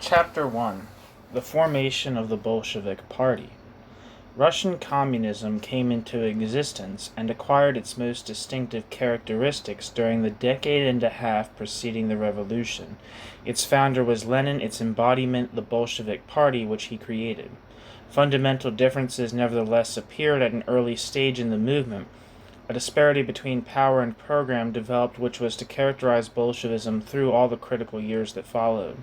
Chapter 1: The Formation of the Bolshevik Party. Russian communism came into existence and acquired its most distinctive characteristics during the decade and a half preceding the revolution. Its founder was Lenin, its embodiment the Bolshevik Party, which he created. Fundamental differences nevertheless appeared at an early stage in the movement. A disparity between power and program developed which was to characterize Bolshevism through all the critical years that followed.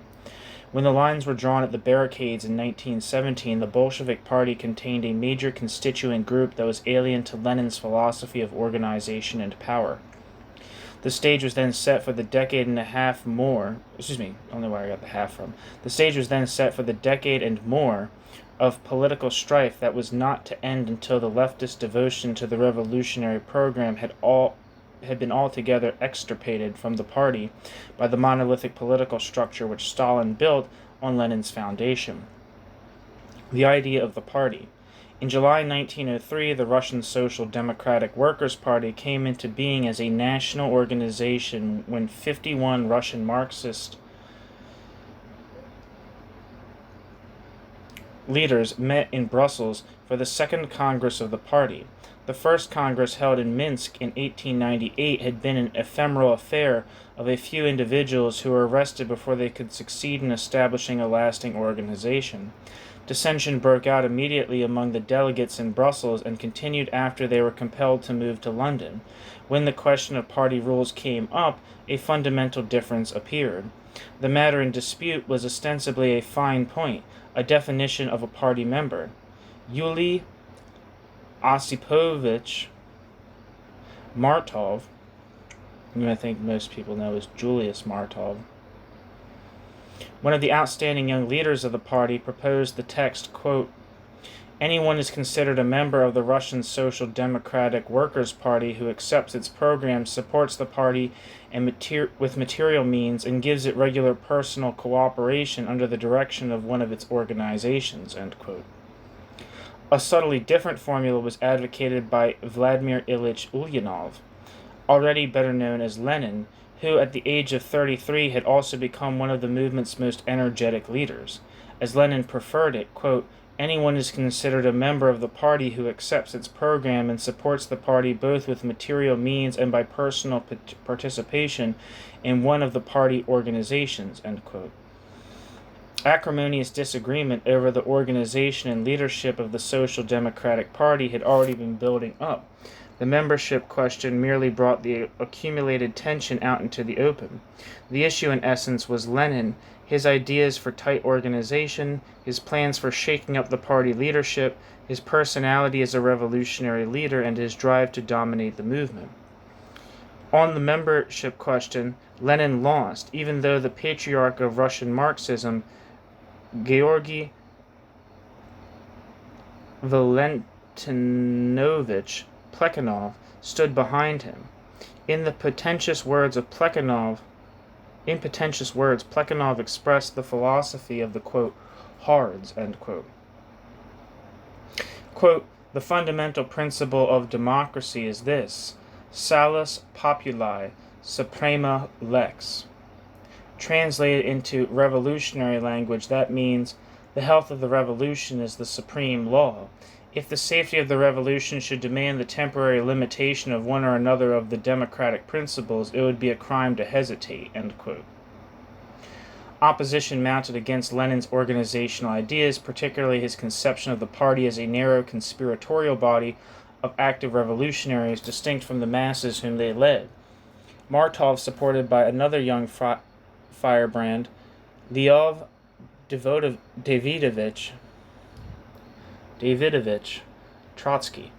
When the lines were drawn at the barricades in 1917, the Bolshevik Party contained a major constituent group that was alien to Lenin's philosophy of organization and power. The stage was then set for the decade and a half more. I don't know where I got the half from. The stage was then set for the decade and more of political strife that was not to end until the leftist devotion to the revolutionary program had been altogether extirpated from the party by the monolithic political structure which Stalin built on Lenin's foundation. The idea of the party. In July 1903, the Russian Social Democratic Workers' Party came into being as a national organization when 51 Russian Marxist leaders met in Brussels for the Second Congress of the party. The first Congress, held in Minsk in 1898, had been an ephemeral affair of a few individuals who were arrested before they could succeed in establishing a lasting organization. Dissension broke out immediately among the delegates in Brussels and continued after they were compelled to move to London. When the question of party rules came up, a fundamental difference appeared. The matter in dispute was ostensibly a fine point, a definition of a party member. Julius Martov, whom I think most people know as Julius Martov, one of the outstanding young leaders of the party, proposed the text, quote, "Anyone is considered a member of the Russian Social Democratic Workers' Party who accepts its program, supports the party with material means, and gives it regular personal cooperation under the direction of one of its organizations," end quote. A subtly different formula was advocated by Vladimir Ilyich Ulyanov, already better known as Lenin, who at the age of 33 had also become one of the movement's most energetic leaders. As Lenin preferred it, quote, "Anyone is considered a member of the party who accepts its program and supports the party both with material means and by personal participation in one of the party organizations," end quote. Acrimonious disagreement over the organization and leadership of the Social Democratic Party had already been building up. The membership question merely brought the accumulated tension out into the open. The issue, in essence, was Lenin, his ideas for tight organization, his plans for shaking up the party leadership, his personality as a revolutionary leader, and his drive to dominate the movement. On the membership question, Lenin lost, even though the patriarch of Russian Marxism, Georgy Valentinovich Plekhanov, stood behind him. In pretentious words, Plekhanov expressed the philosophy of the, quote, "hards," end quote. Quote, "The fundamental principle of democracy is this: salus populi suprema lex." Translated into revolutionary language, that means the health of the revolution is the supreme law. If the safety of the revolution should demand the temporary limitation of one or another of the democratic principles, it would be a crime to hesitate," end quote. Opposition mounted against Lenin's organizational ideas, particularly his conception of the party as a narrow conspiratorial body of active revolutionaries distinct from the masses whom they led. Martov, supported by another young firebrand, Leov Davidovich Trotsky,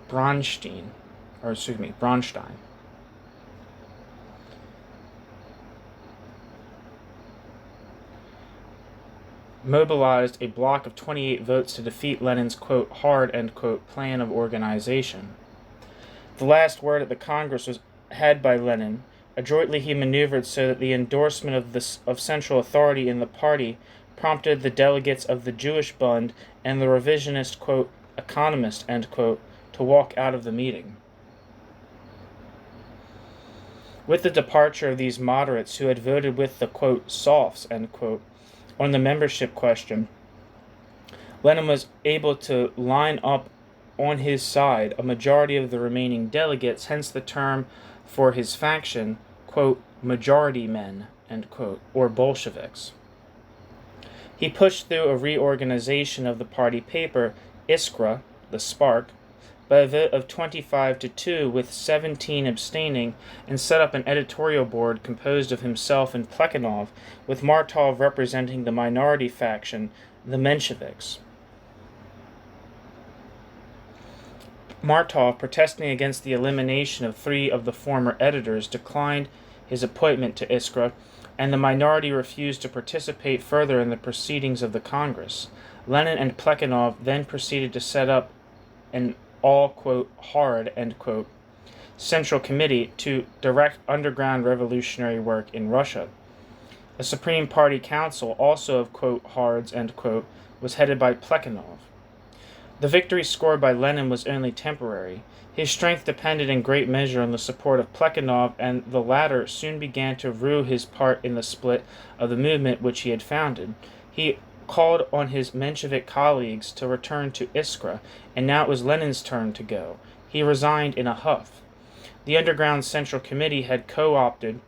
Bronstein, mobilized a bloc of 28 votes to defeat Lenin's, quote, "hard," end quote, plan of organization. The last word at the Congress was had by Lenin. Adroitly he maneuvered so that the endorsement of central authority in the party prompted the delegates of the Jewish Bund and the revisionist, quote, "economist," end quote, to walk out of the meeting. With the departure of these moderates who had voted with the, quote, softs, end quote, on the membership question, Lenin was able to line up on his side a majority of the remaining delegates, hence the term for his faction, quote, majority men, end quote, or Bolsheviks. He pushed through a reorganization of the party paper, Iskra, the Spark, by a vote of 25-2 with 17 abstaining, and set up an editorial board composed of himself and Plekhanov, with Martov representing the minority faction, the Mensheviks. Martov, protesting against the elimination of 3 of the former editors, declined his appointment to Iskra, and the minority refused to participate further in the proceedings of the Congress. Lenin and Plekhanov then proceeded to set up an all, quote, hard, end quote, Central Committee to direct underground revolutionary work in Russia. A Supreme Party Council, also of, quote, hards, end quote, was headed by Plekhanov. The victory scored by Lenin was only temporary. His strength depended in great measure on the support of Plekhanov, and the latter soon began to rue his part in the split of the movement which he had founded. He called on his Menshevik colleagues to return to Iskra, and now it was Lenin's turn to go. He resigned in a huff. The Underground Central Committee had co-opted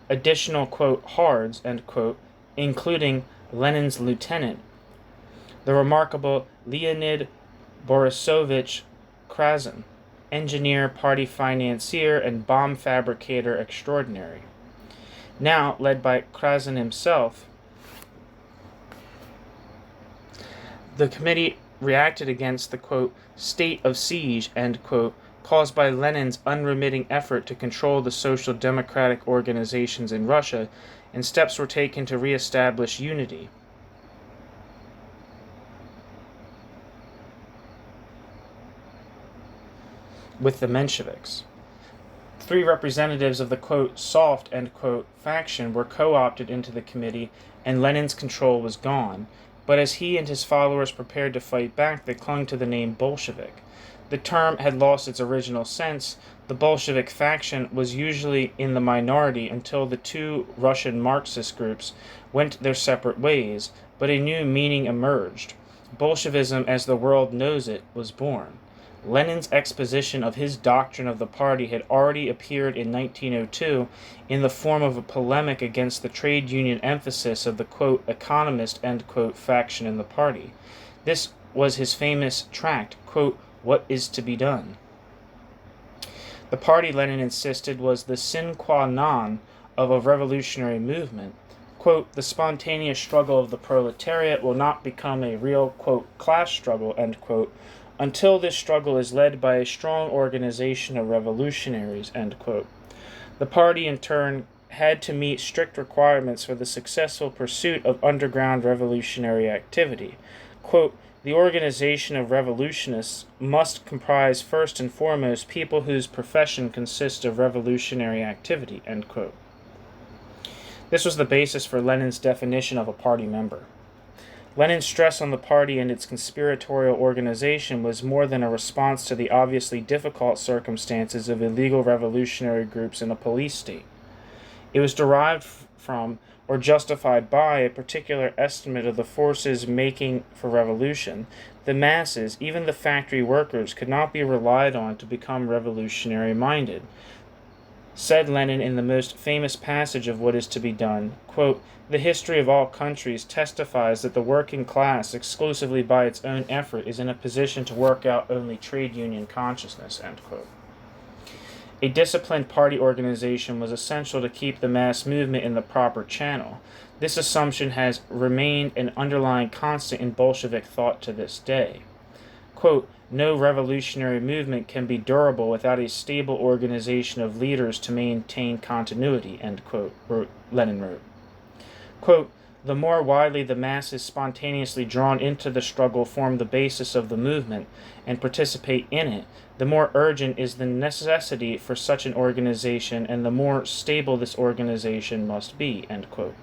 additional, quote, hards, end quote, including Lenin's lieutenant, the remarkable Leonid Borisovich Krazin, engineer, party financier, and bomb fabricator extraordinary. Now, led by Krazin himself, the committee reacted against the, quote, state of siege, end quote, caused by Lenin's unremitting effort to control the social democratic organizations in Russia, and steps were taken to reestablish unity. With the Mensheviks. 3 representatives of the, quote, soft, end quote, faction were co-opted into the committee, and Lenin's control was gone. But as he and his followers prepared to fight back, they clung to the name Bolshevik. The term had lost its original sense. The Bolshevik faction was usually in the minority until the 2 Russian Marxist groups went their separate ways, but a new meaning emerged. Bolshevism, as the world knows it, was born. Lenin's exposition of his doctrine of the party had already appeared in 1902 in the form of a polemic against the trade union emphasis of the, quote, economist, end quote, faction in the party. This was his famous tract, quote, What is to be done? The party, Lenin insisted, was the sine qua non of a revolutionary movement. Quote, the spontaneous struggle of the proletariat will not become a real, quote, class struggle, end quote, until this struggle is led by a strong organization of revolutionaries, end quote. The party, in turn, had to meet strict requirements for the successful pursuit of underground revolutionary activity. Quote, the organization of revolutionists must comprise first and foremost people whose profession consists of revolutionary activity, end quote. This was the basis for Lenin's definition of a party member. Lenin's stress on the party and its conspiratorial organization was more than a response to the obviously difficult circumstances of illegal revolutionary groups in a police state. It was derived from, or justified by, a particular estimate of the forces making for revolution. The masses, even the factory workers, could not be relied on to become revolutionary-minded. Said Lenin in the most famous passage of What is to be done, quote, the history of all countries testifies that the working class, exclusively by its own effort, is in a position to work out only trade union consciousness, end quote. A disciplined party organization was essential to keep the mass movement in the proper channel. This assumption has remained an underlying constant in Bolshevik thought to this day. Quote, no revolutionary movement can be durable without a stable organization of leaders to maintain continuity, end quote, Lenin wrote. Quote, the more widely the masses spontaneously drawn into the struggle form the basis of the movement and participate in it, the more urgent is the necessity for such an organization and the more stable this organization must be, end quote.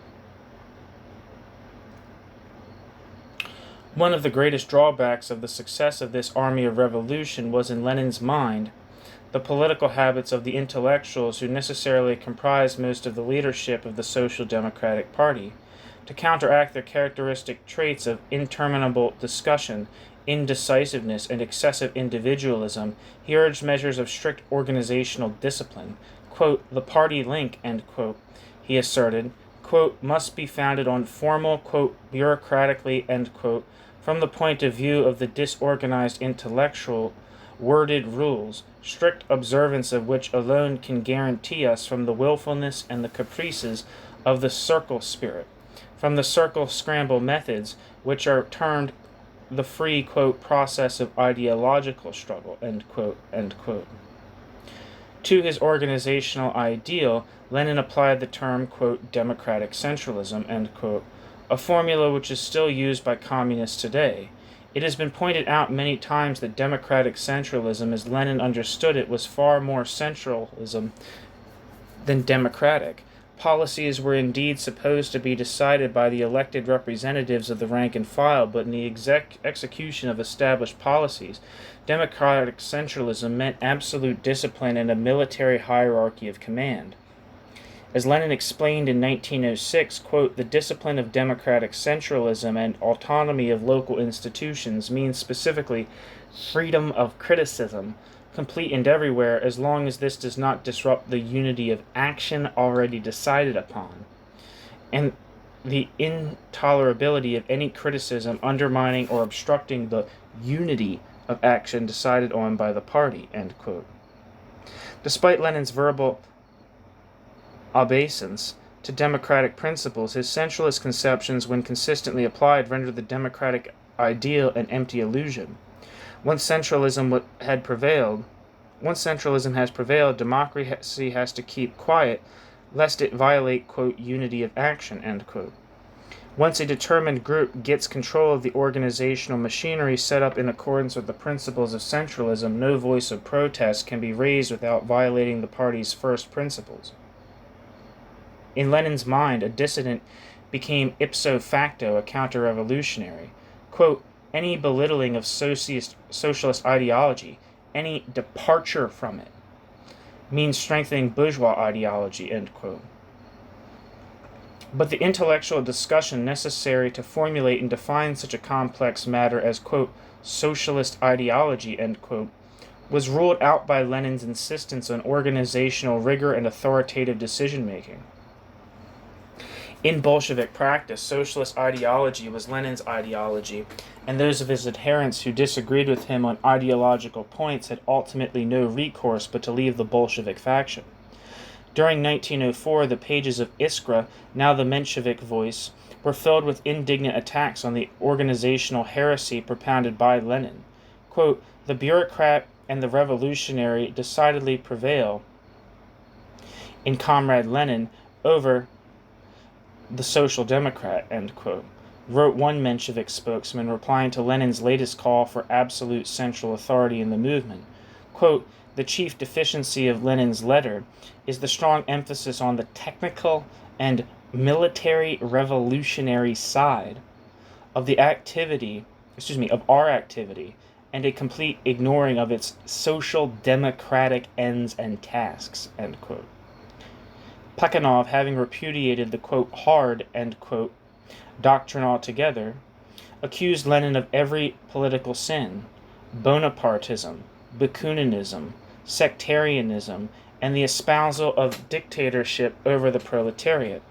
One of the greatest drawbacks of the success of this army of revolution was, in Lenin's mind, the political habits of the intellectuals who necessarily comprised most of the leadership of the Social Democratic Party. To counteract their characteristic traits of interminable discussion, indecisiveness, and excessive individualism, he urged measures of strict organizational discipline. Quote, the party link, end quote, he asserted, quote, must be founded on formal, quote, bureaucratically, end quote, from the point of view of the disorganized intellectual, worded rules, strict observance of which alone can guarantee us from the willfulness and the caprices of the circle spirit, from the circle scramble methods, which are termed the free, quote, process of ideological struggle, end quote, end quote. To his organizational ideal, Lenin applied the term, quote, democratic centralism, end quote, a formula which is still used by communists today. It has been pointed out many times that democratic centralism, as Lenin understood it, was far more centralism than democratic. Policies were indeed supposed to be decided by the elected representatives of the rank and file, but in the execution of established policies, democratic centralism meant absolute discipline and a military hierarchy of command. As Lenin explained in 1906, quote, the discipline of democratic centralism and autonomy of local institutions means specifically freedom of criticism, complete and everywhere, as long as this does not disrupt the unity of action already decided upon, and the intolerability of any criticism undermining or obstructing the unity of action decided on by the party, end quote. Despite Lenin's verbal obeisance to democratic principles, his centralist conceptions, when consistently applied, render the democratic ideal an empty illusion. Once centralism has prevailed, democracy has to keep quiet, lest it violate, quote, unity of action, end quote. Once a determined group gets control of the organizational machinery set up in accordance with the principles of centralism, no voice of protest can be raised without violating the party's first principles. In Lenin's mind, a dissident became ipso facto a counter-revolutionary. Quote, any belittling of socialist ideology, any departure from it, means strengthening bourgeois ideology, end quote. But the intellectual discussion necessary to formulate and define such a complex matter as, quote, socialist ideology, end quote, was ruled out by Lenin's insistence on organizational rigor and authoritative decision-making. In Bolshevik practice, socialist ideology was Lenin's ideology, and those of his adherents who disagreed with him on ideological points had ultimately no recourse but to leave the Bolshevik faction. During 1904, the pages of Iskra, now the Menshevik Voice, were filled with indignant attacks on the organizational heresy propounded by Lenin. Quote, the bureaucrat and the revolutionary decidedly prevail in Comrade Lenin over the social democrat, end quote, wrote one Menshevik spokesman replying to Lenin's latest call for absolute central authority in the movement. Quote, the chief deficiency of Lenin's letter is the strong emphasis on the technical and military revolutionary side of the of our activity, and a complete ignoring of its social democratic ends and tasks, end quote. Plekhanov, having repudiated the, quote, hard, end quote, doctrine altogether, accused Lenin of every political sin, Bonapartism, Bakuниnism, sectarianism, and the espousal of dictatorship over the proletariat.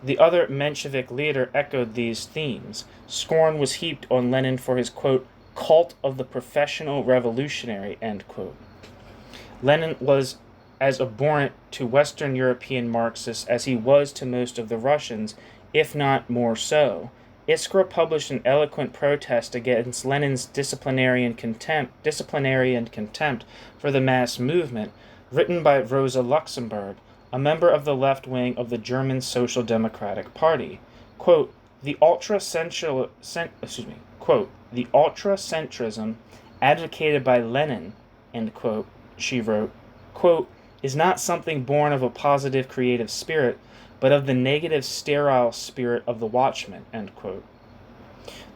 The other Menshevik leader echoed these themes. Scorn was heaped on Lenin for his, quote, cult of the professional revolutionary, end quote. Lenin was as abhorrent to Western European Marxists as he was to most of the Russians, if not more so. Iskra published an eloquent protest against Lenin's disciplinarian contempt for the mass movement, written by Rosa Luxemburg, a member of the left wing of the German Social Democratic Party. Quote, the ultracentrism advocated by Lenin, end quote, she wrote, quote, is not something born of a positive creative spirit, but of the negative sterile spirit of the watchman, end quote.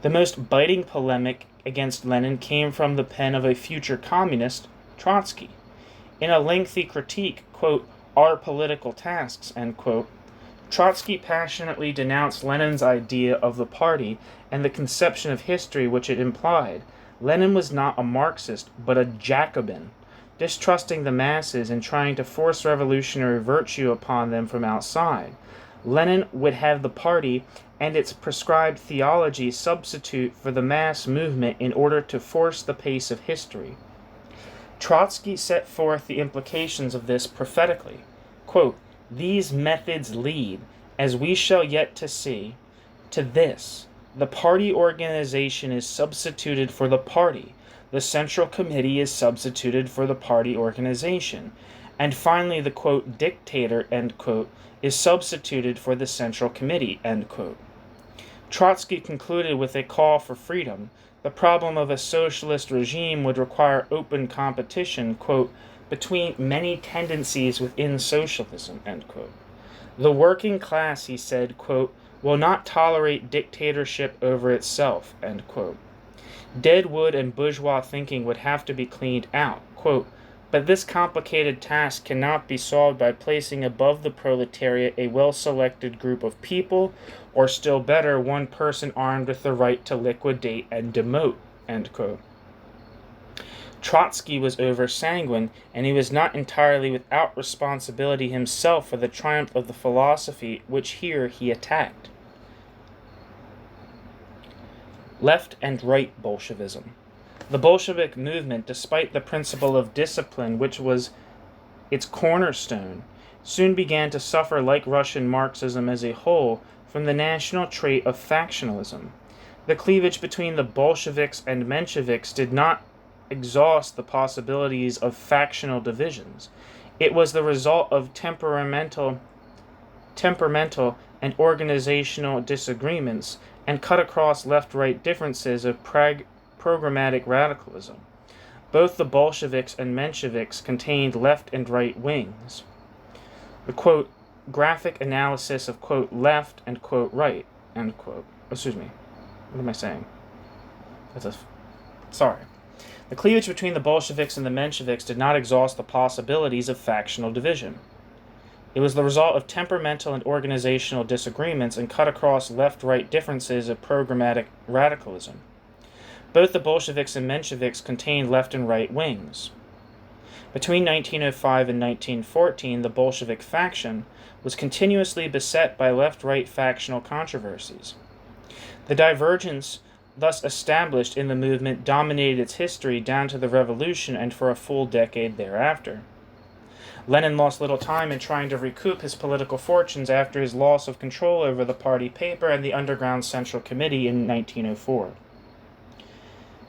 The most biting polemic against Lenin came from the pen of a future communist, Trotsky. In a lengthy critique, quote, "Our Political Tasks," end quote, Trotsky passionately denounced Lenin's idea of the party and the conception of history which it implied. Lenin was not a Marxist, but a Jacobin, distrusting the masses and trying to force revolutionary virtue upon them from outside. Lenin would have the party and its prescribed theology substitute for the mass movement in order to force the pace of history. Trotsky set forth the implications of this prophetically. Quote, "These methods lead, as we shall yet to see, to this. The party organization is substituted for the party. The Central Committee is substituted for the party organization. And finally, the, quote, dictator, end quote, is substituted for the Central Committee," end quote. Trotsky concluded with a call for freedom. The problem of a socialist regime would require open competition, quote, "between many tendencies within socialism," end quote. The working class, he said, quote, "will not tolerate dictatorship over itself," end quote. Dead wood and bourgeois thinking would have to be cleaned out, quote, "but this complicated task cannot be solved by placing above the proletariat a well-selected group of people, or still better, one person armed with the right to liquidate and demote," end quote. Trotsky was over-sanguine, and he was not entirely without responsibility himself for the triumph of the philosophy which here he attacked. Left and right Bolshevism. The Bolshevik movement, despite the principle of discipline which was its cornerstone, soon began to suffer, like Russian Marxism as a whole, from the national trait of factionalism. The cleavage between the Bolsheviks and Mensheviks did not exhaust the possibilities of factional divisions. It was the result of temperamental and organizational disagreements, and cut across left-right differences of programmatic radicalism. Both the Bolsheviks and Mensheviks contained left and right wings. The, quote, graphic analysis of, quote, left and, quote, right, end quote. Excuse me. What am I saying? Sorry. The cleavage between the Bolsheviks and the Mensheviks did not exhaust the possibilities of factional division. It was the result of temperamental and organizational disagreements and cut across left-right differences of programmatic radicalism. Both the Bolsheviks and Mensheviks contained left and right wings. Between 1905 and 1914, the Bolshevik faction was continuously beset by left-right factional controversies. The divergence thus established in the movement dominated its history down to the revolution and for a full decade thereafter. Lenin lost little time in trying to recoup his political fortunes after his loss of control over the party paper and the underground Central Committee in 1904.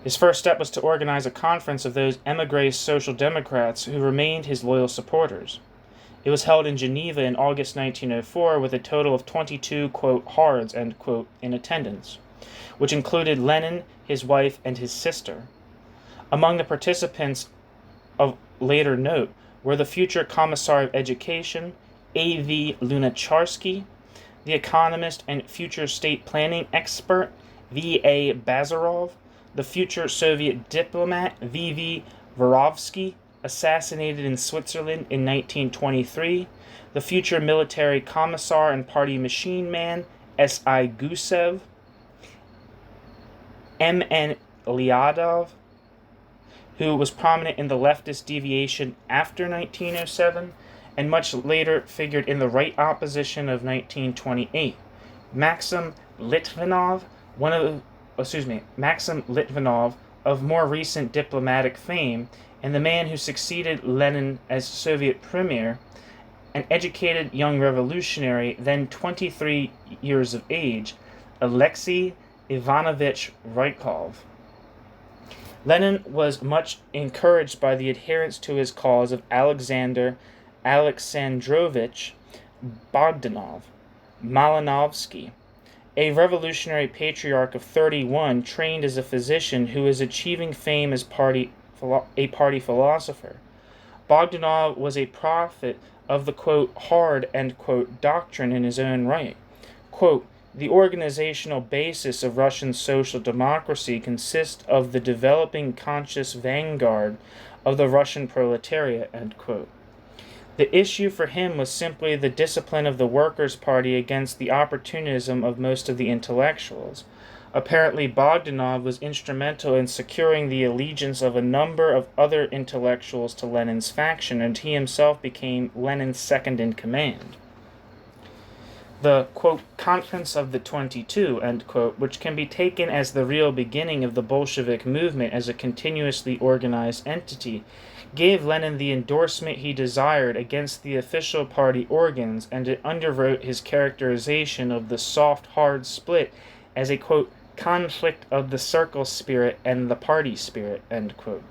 His first step was to organize a conference of those émigré social democrats who remained his loyal supporters. It was held in Geneva in August 1904 with a total of 22, quote, hards, end quote, in attendance, which included Lenin, his wife, and his sister. Among the participants of later note were the future Commissar of Education, A.V. Lunacharsky, the economist and future state planning expert, V.A. Bazarov, the future Soviet diplomat, V.V. Vorovsky, assassinated in Switzerland in 1923, the future military commissar and party machine man, S.I. Gusev, M.N. Lyadov, who was prominent in the leftist deviation after 1907, and much later figured in the right opposition of 1928. Maxim Litvinov, of more recent diplomatic fame, and the man who succeeded Lenin as Soviet premier, an educated young revolutionary, then 23 years of age, Alexei Ivanovich Rykov. Lenin was much encouraged by the adherence to his cause of Alexander Alexandrovich Bogdanov Malinovsky, a revolutionary patriarch of 31 trained as a physician who is achieving fame as a party philosopher. Bogdanov was a prophet of the, quote, hard, end quote, doctrine in his own right. Quote, the organizational basis of Russian social democracy consists of the developing conscious vanguard of the Russian proletariat, end quote. The issue for him was simply the discipline of the Workers' Party against the opportunism of most of the intellectuals. Apparently, Bogdanov was instrumental in securing the allegiance of a number of other intellectuals to Lenin's faction, and he himself became Lenin's second in command. The, quote, Conference of the 22, end quote, which can be taken as the real beginning of the Bolshevik movement as a continuously organized entity, gave Lenin the endorsement he desired against the official party organs, and it underwrote his characterization of the soft-hard split as a, quote, conflict of the circle spirit and the party spirit, end quote.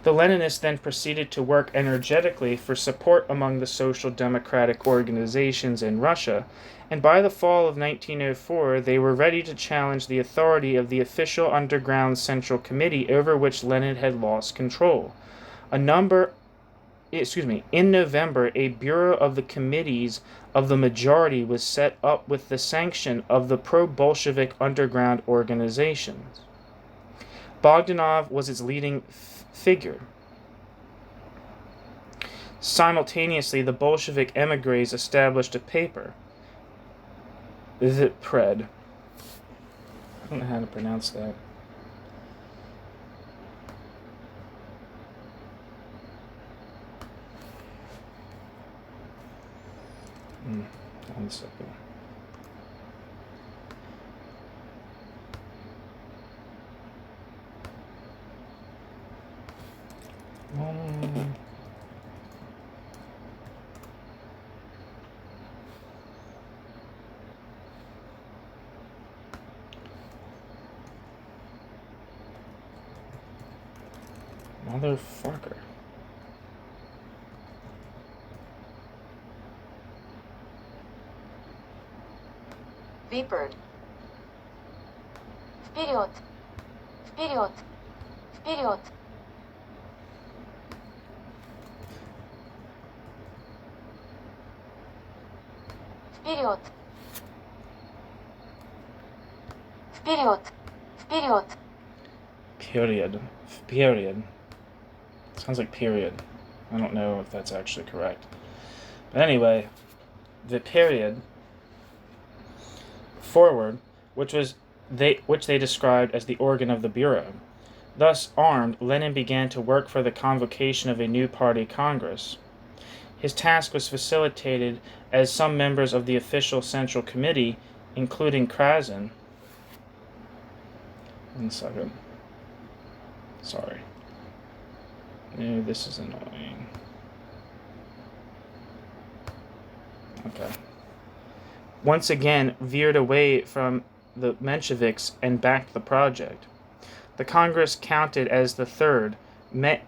The Leninists then proceeded to work energetically for support among the social democratic organizations in Russia, and by the fall of 1904 they were ready to challenge the authority of the official underground Central Committee over which Lenin had lost control. In November, a bureau of the committees of the majority was set up with the sanction of the pro-Bolshevik underground organizations. Bogdanov was its leading figure. Simultaneously, the Bolshevik émigrés established a paper, Pred. I don't know how to pronounce that. One second. Motherfucker. Вперед. Вперед. Вперед. Вперед. Вперед. Вперед. Вперед. Period. Sounds like period. I don't know if that's actually correct. But anyway, the period forward, which they described as the organ of the Bureau. Thus armed, Lenin began to work for the convocation of a new party congress. His task was facilitated as some members of the official Central Committee, including Krasin. One second. Sorry. No, this is annoying. Okay. Once again veered away from the Mensheviks and backed the project. The Congress, counted as the third, met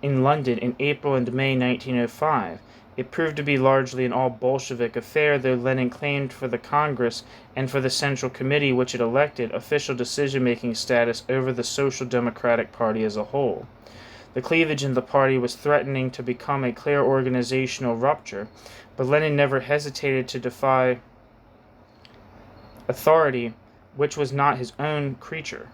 in London in April and May 1905. It proved to be largely an all-Bolshevik affair, though Lenin claimed for the Congress and for the Central Committee which it elected official decision-making status over the Social Democratic Party as a whole. The cleavage in the party was threatening to become a clear organizational rupture, but Lenin never hesitated to defy authority which was not his own creature.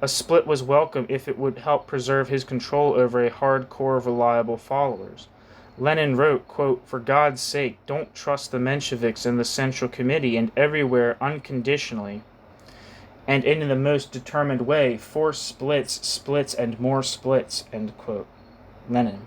A split was welcome if it would help preserve his control over a hardcore of reliable followers. Lenin wrote, quote, "For God's sake, don't trust the Mensheviks in the Central Committee and everywhere unconditionally, and in the most determined way, force splits, and more splits," end quote. Lenin.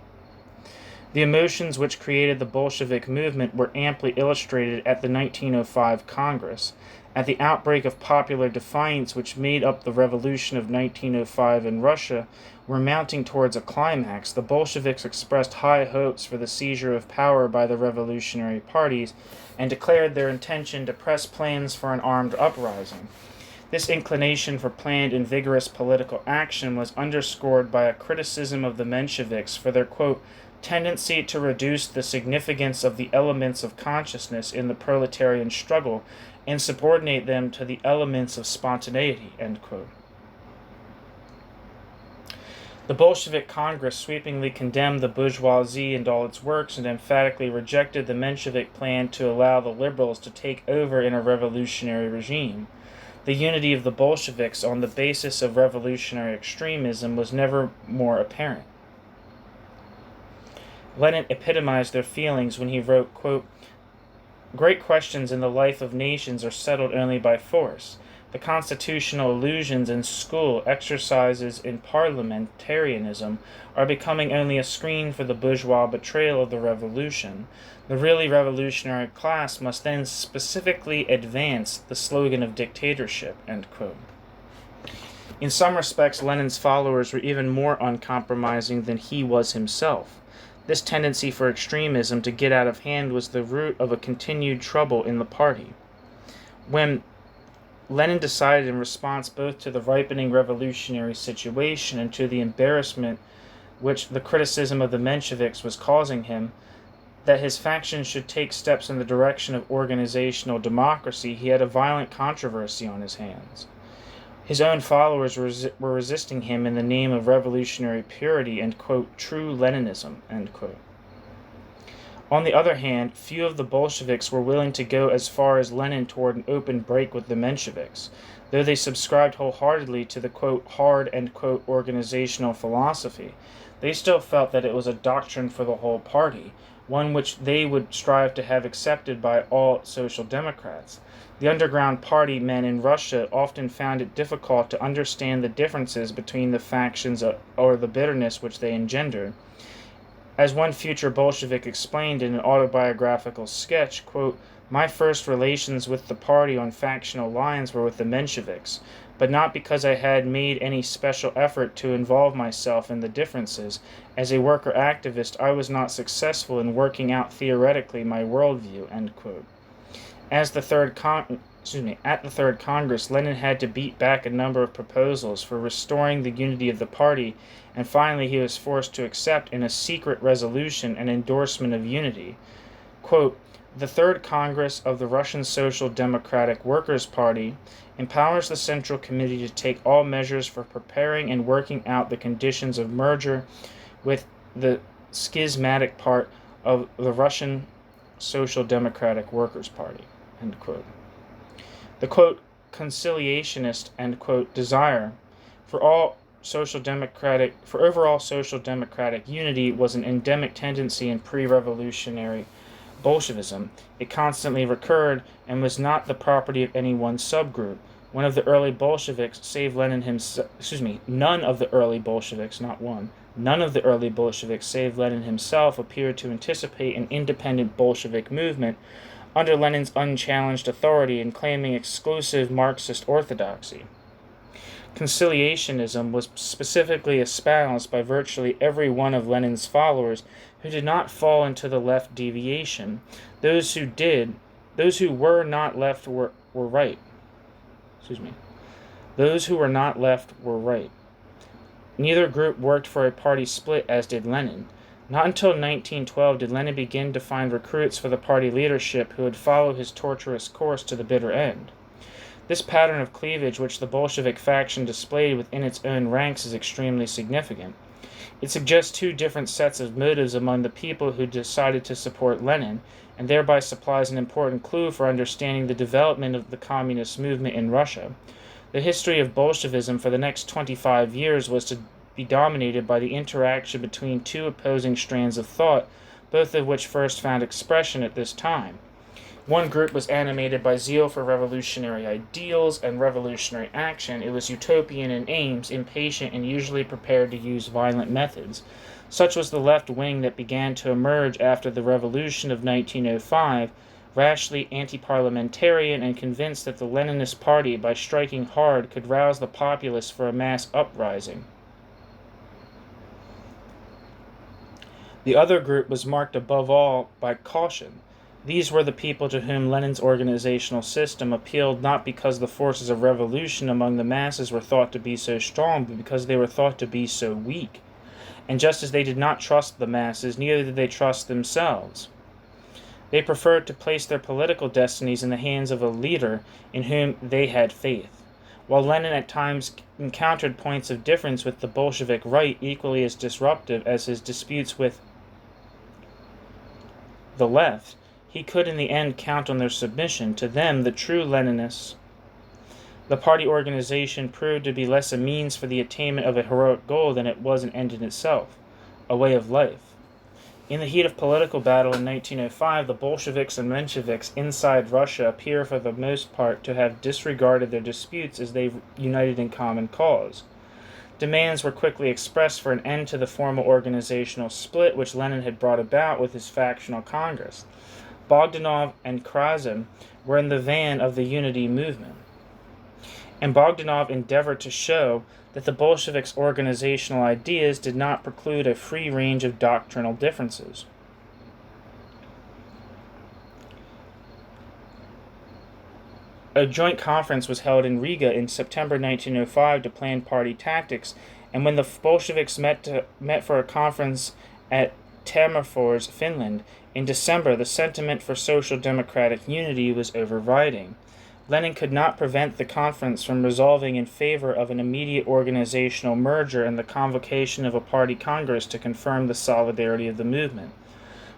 The emotions which created the Bolshevik movement were amply illustrated at the 1905 Congress. At the outbreak of popular defiance which made up the revolution of 1905 in Russia were mounting towards a climax, the Bolsheviks expressed high hopes for the seizure of power by the revolutionary parties and declared their intention to press plans for an armed uprising. This inclination for planned and vigorous political action was underscored by a criticism of the Mensheviks for their, quote, tendency to reduce the significance of the elements of consciousness in the proletarian struggle and subordinate them to the elements of spontaneity, end quote. The Bolshevik Congress sweepingly condemned the bourgeoisie and all its works and emphatically rejected the Menshevik plan to allow the liberals to take over in a revolutionary regime. The unity of the Bolsheviks on the basis of revolutionary extremism was never more apparent. Lenin epitomized their feelings when he wrote, quote, "Great questions in the life of nations are settled only by force. The constitutional illusions in school exercises in parliamentarism are becoming only a screen for the bourgeois betrayal of the revolution. The really revolutionary class must then specifically advance the slogan of dictatorship." End quote. In some respects, Lenin's followers were even more uncompromising than he was himself. This tendency for extremism to get out of hand was the root of a continued trouble in the party. When Lenin decided, in response both to the ripening revolutionary situation and to the embarrassment which the criticism of the Mensheviks was causing him, that his faction should take steps in the direction of organizational democracy, he had a violent controversy on his hands. His own followers were resisting him in the name of revolutionary purity and, quote, "true Leninism," end quote. On the other hand, few of the Bolsheviks were willing to go as far as Lenin toward an open break with the Mensheviks, though they subscribed wholeheartedly to the, quote, "hard," end quote, organizational philosophy. They still felt that it was a doctrine for the whole party, one which they would strive to have accepted by all social democrats. The underground party men in Russia often found it difficult to understand the differences between the factions or the bitterness which they engendered. As one future Bolshevik explained in an autobiographical sketch, quote, "My first relations with the party on factional lines were with the Mensheviks, but not because I had made any special effort to involve myself in the differences. As a worker activist, I was not successful in working out theoretically my worldview," end quote. At the Third Congress, Lenin had to beat back a number of proposals for restoring the unity of the party, and finally he was forced to accept in a secret resolution an endorsement of unity. Quote, "The Third Congress of the Russian Social Democratic Workers' Party empowers the Central Committee to take all measures for preparing and working out the conditions of merger with the schismatic part of the Russian Social Democratic Workers' Party," end quote. The, quote, "conciliationist," end quote, desire for overall social democratic unity was an endemic tendency in pre-revolutionary Bolshevism. It constantly recurred and was not the property of any one subgroup. One of the early Bolsheviks, save Lenin himself, none of the early Bolsheviks, not one, none of the early Bolsheviks, save Lenin himself, appeared to anticipate an independent Bolshevik movement under Lenin's unchallenged authority and claiming exclusive Marxist orthodoxy. Conciliationism was specifically espoused by virtually every one of Lenin's followers who did not fall into the left deviation. Those who were not left were right. Those who were not left were right. Neither group worked for a party split, as did Lenin. Not until 1912 did Lenin begin to find recruits for the party leadership who would follow his tortuous course to the bitter end. This pattern of cleavage which the Bolshevik faction displayed within its own ranks is extremely significant. It suggests two different sets of motives among the people who decided to support Lenin, and thereby supplies an important clue for understanding the development of the communist movement in Russia. The history of Bolshevism for the next 25 years was to be dominated by the interaction between two opposing strands of thought, both of which first found expression at this time. One group was animated by zeal for revolutionary ideals and revolutionary action. It was utopian in aims, impatient, and usually prepared to use violent methods. Such was the left wing that began to emerge after the revolution of 1905, rashly anti-parliamentarian and convinced that the Leninist party, by striking hard, could rouse the populace for a mass uprising. The other group was marked above all by caution. These were the people to whom Lenin's organizational system appealed not because the forces of revolution among the masses were thought to be so strong, but because they were thought to be so weak. And just as they did not trust the masses, neither did they trust themselves. They preferred to place their political destinies in the hands of a leader in whom they had faith. While Lenin at times encountered points of difference with the Bolshevik right equally as disruptive as his disputes with the left, he could in the end count on their submission. To them, the true Leninists, the party organization proved to be less a means for the attainment of a heroic goal than it was an end in itself, a way of life. In the heat of political battle in 1905, the Bolsheviks and Mensheviks inside Russia appear for the most part to have disregarded their disputes as they united in common cause. Demands were quickly expressed for an end to the formal organizational split which Lenin had brought about with his factional Congress. Bogdanov and Krasin were in the van of the unity movement, and Bogdanov endeavored to show that the Bolsheviks' organizational ideas did not preclude a free range of doctrinal differences. A joint conference was held in Riga in September 1905 to plan party tactics, and when the Bolsheviks met for a conference at Tammerfors, Finland, in December, the sentiment for social democratic unity was overriding. Lenin could not prevent the conference from resolving in favor of an immediate organizational merger and the convocation of a party congress to confirm the solidarity of the movement.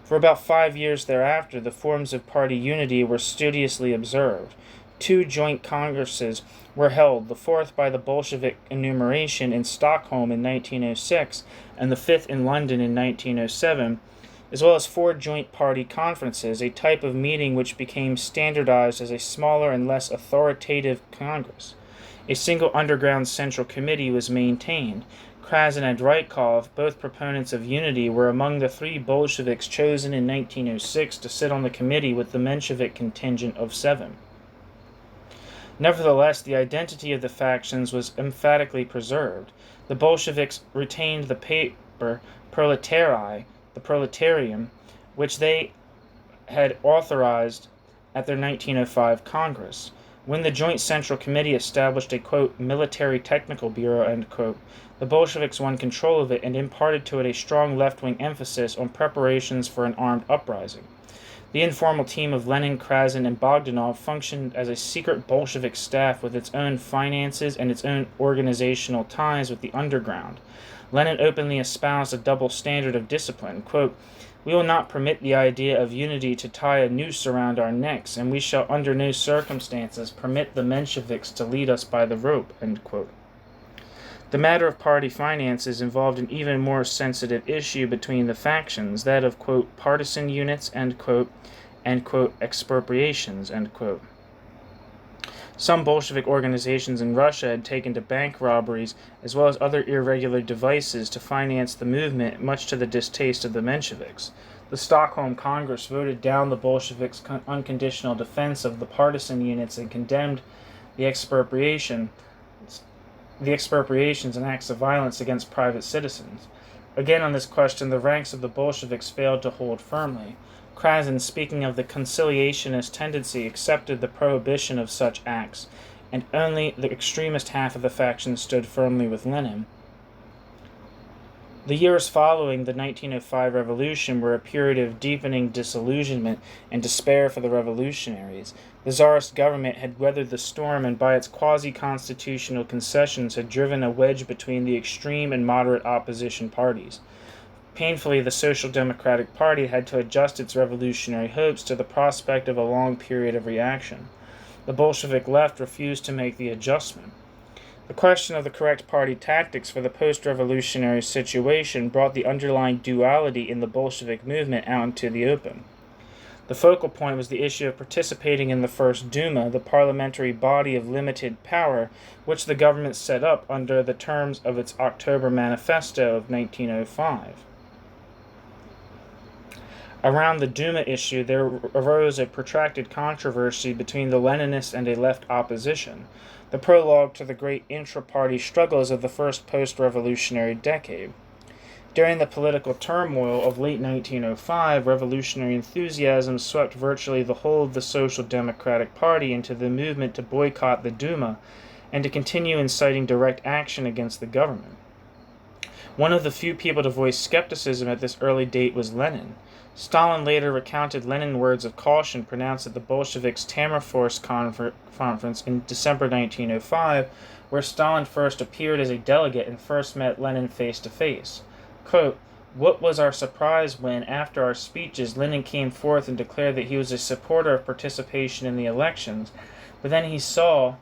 For about 5 years thereafter, the forms of party unity were studiously observed. 2 joint congresses were held, the 4th by the Bolshevik enumeration in Stockholm in 1906 and the 5th in London in 1907, as well as 4 joint party conferences, a type of meeting which became standardized as a smaller and less authoritative Congress. A single underground central committee was maintained. Krasin and Rykov, both proponents of unity, were among the 3 Bolsheviks chosen in 1906 to sit on the committee with the Menshevik contingent of 7. Nevertheless, the identity of the factions was emphatically preserved. The Bolsheviks retained the paper Proletarii, the proletarium, which they had authorized at their 1905 Congress. When the Joint Central Committee established a, quote, military technical bureau, end quote, the Bolsheviks won control of it and imparted to it a strong left-wing emphasis on preparations for an armed uprising. The informal team of Lenin, Krasin, and Bogdanov functioned as a secret Bolshevik staff with its own finances and its own organizational ties with the underground. Lenin openly espoused a double standard of discipline. Quote, "We will not permit the idea of unity to tie a noose around our necks, and we shall under no circumstances permit the Mensheviks to lead us by the rope." End quote. The matter of party finances involved an even more sensitive issue between the factions, that of, quote, partisan units, end quote, and, quote, expropriations, end quote. Some Bolshevik organizations in Russia had taken to bank robberies as well as other irregular devices to finance the movement, much to the distaste of the Mensheviks. The Stockholm Congress voted down the Bolsheviks' unconditional defense of the partisan units and condemned the expropriations and acts of violence against private citizens. Again on this question, the ranks of the Bolsheviks failed to hold firmly. Krasin, speaking of the conciliationist tendency, accepted the prohibition of such acts, and only the extremist half of the faction stood firmly with Lenin. The years following the 1905 revolution were a period of deepening disillusionment and despair for the revolutionaries. The Tsarist government had weathered the storm and by its quasi-constitutional concessions had driven a wedge between the extreme and moderate opposition parties. Painfully, the Social Democratic Party had to adjust its revolutionary hopes to the prospect of a long period of reaction. The Bolshevik left refused to make the adjustment. The question of the correct party tactics for the post-revolutionary situation brought the underlying duality in the Bolshevik movement out into the open. The focal point was the issue of participating in the First Duma, the parliamentary body of limited power, which the government set up under the terms of its October Manifesto of 1905. Around the Duma issue, there arose a protracted controversy between the Leninists and a left opposition, the prologue to the great intra-party struggles of the first post-revolutionary decade. During the political turmoil of late 1905, revolutionary enthusiasm swept virtually the whole of the Social Democratic Party into the movement to boycott the Duma and to continue inciting direct action against the government. One of the few people to voice skepticism at this early date was Lenin. Stalin later recounted Lenin's words of caution pronounced at the Bolsheviks' Tammerfors conference in December 1905, where Stalin first appeared as a delegate and first met Lenin face to face. Quote, "What was our surprise when, after our speeches, Lenin came forth and declared that he was a supporter of participation in the elections, but then he saw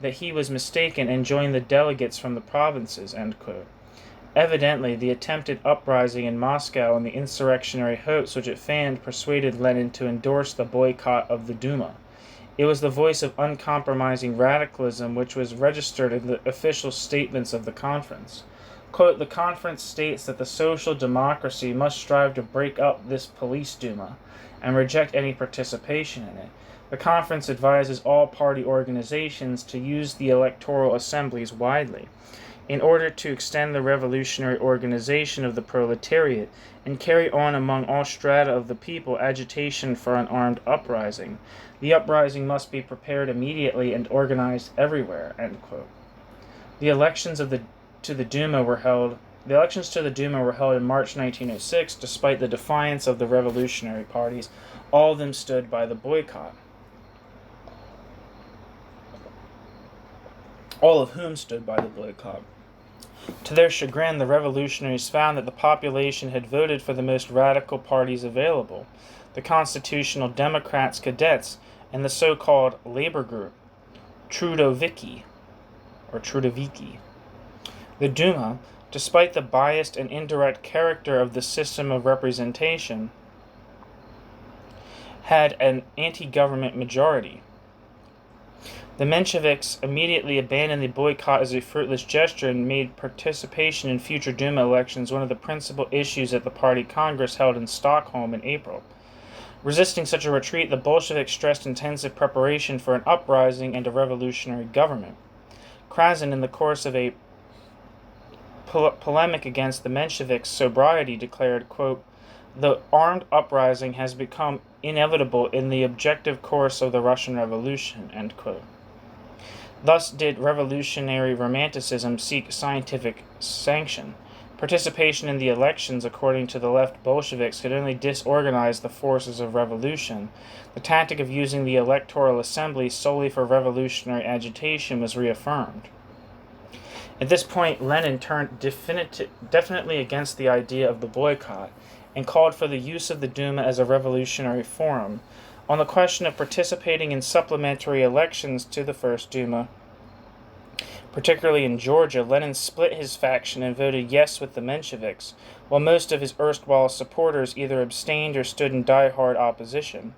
that he was mistaken and joined the delegates from the provinces," end quote. Evidently, the attempted uprising in Moscow and the insurrectionary hopes which it fanned persuaded Lenin to endorse the boycott of the Duma. It was the voice of uncompromising radicalism which was registered in the official statements of the conference. Quote, the conference states that the social democracy must strive to break up this police Duma and reject any participation in it. The conference advises all party organizations to use the electoral assemblies widely in order to extend the revolutionary organization of the proletariat and carry on among all strata of the people agitation for an armed uprising. The uprising must be prepared immediately and organized everywhere. End quote. The elections to the Duma were held in March 1906. Despite the defiance of the revolutionary parties, all of them stood by the boycott. All of whom stood by the boycott. To their chagrin, the revolutionaries found that the population had voted for the most radical parties available, the Constitutional Democrats Cadets and the so-called labor group, Trudoviki. The Duma, despite the biased and indirect character of the system of representation, had an anti-government majority. The Mensheviks immediately abandoned the boycott as a fruitless gesture and made participation in future Duma elections one of the principal issues at the party congress held in Stockholm in April. Resisting such a retreat, the Bolsheviks stressed intensive preparation for an uprising and a revolutionary government. Krasin, in the course of a polemic against the Mensheviks' sobriety, declared, quote, the armed uprising has become inevitable in the objective course of the Russian Revolution, end quote. Thus did revolutionary romanticism seek scientific sanction. Participation in the elections, according to the left Bolsheviks, could only disorganize the forces of revolution. The tactic of using the electoral assembly solely for revolutionary agitation was reaffirmed. At this point, Lenin turned definitely against the idea of the boycott and called for the use of the Duma as a revolutionary forum. On the question of participating in supplementary elections to the first Duma, particularly in Georgia, Lenin split his faction and voted yes with the Mensheviks, while most of his erstwhile supporters either abstained or stood in die-hard opposition.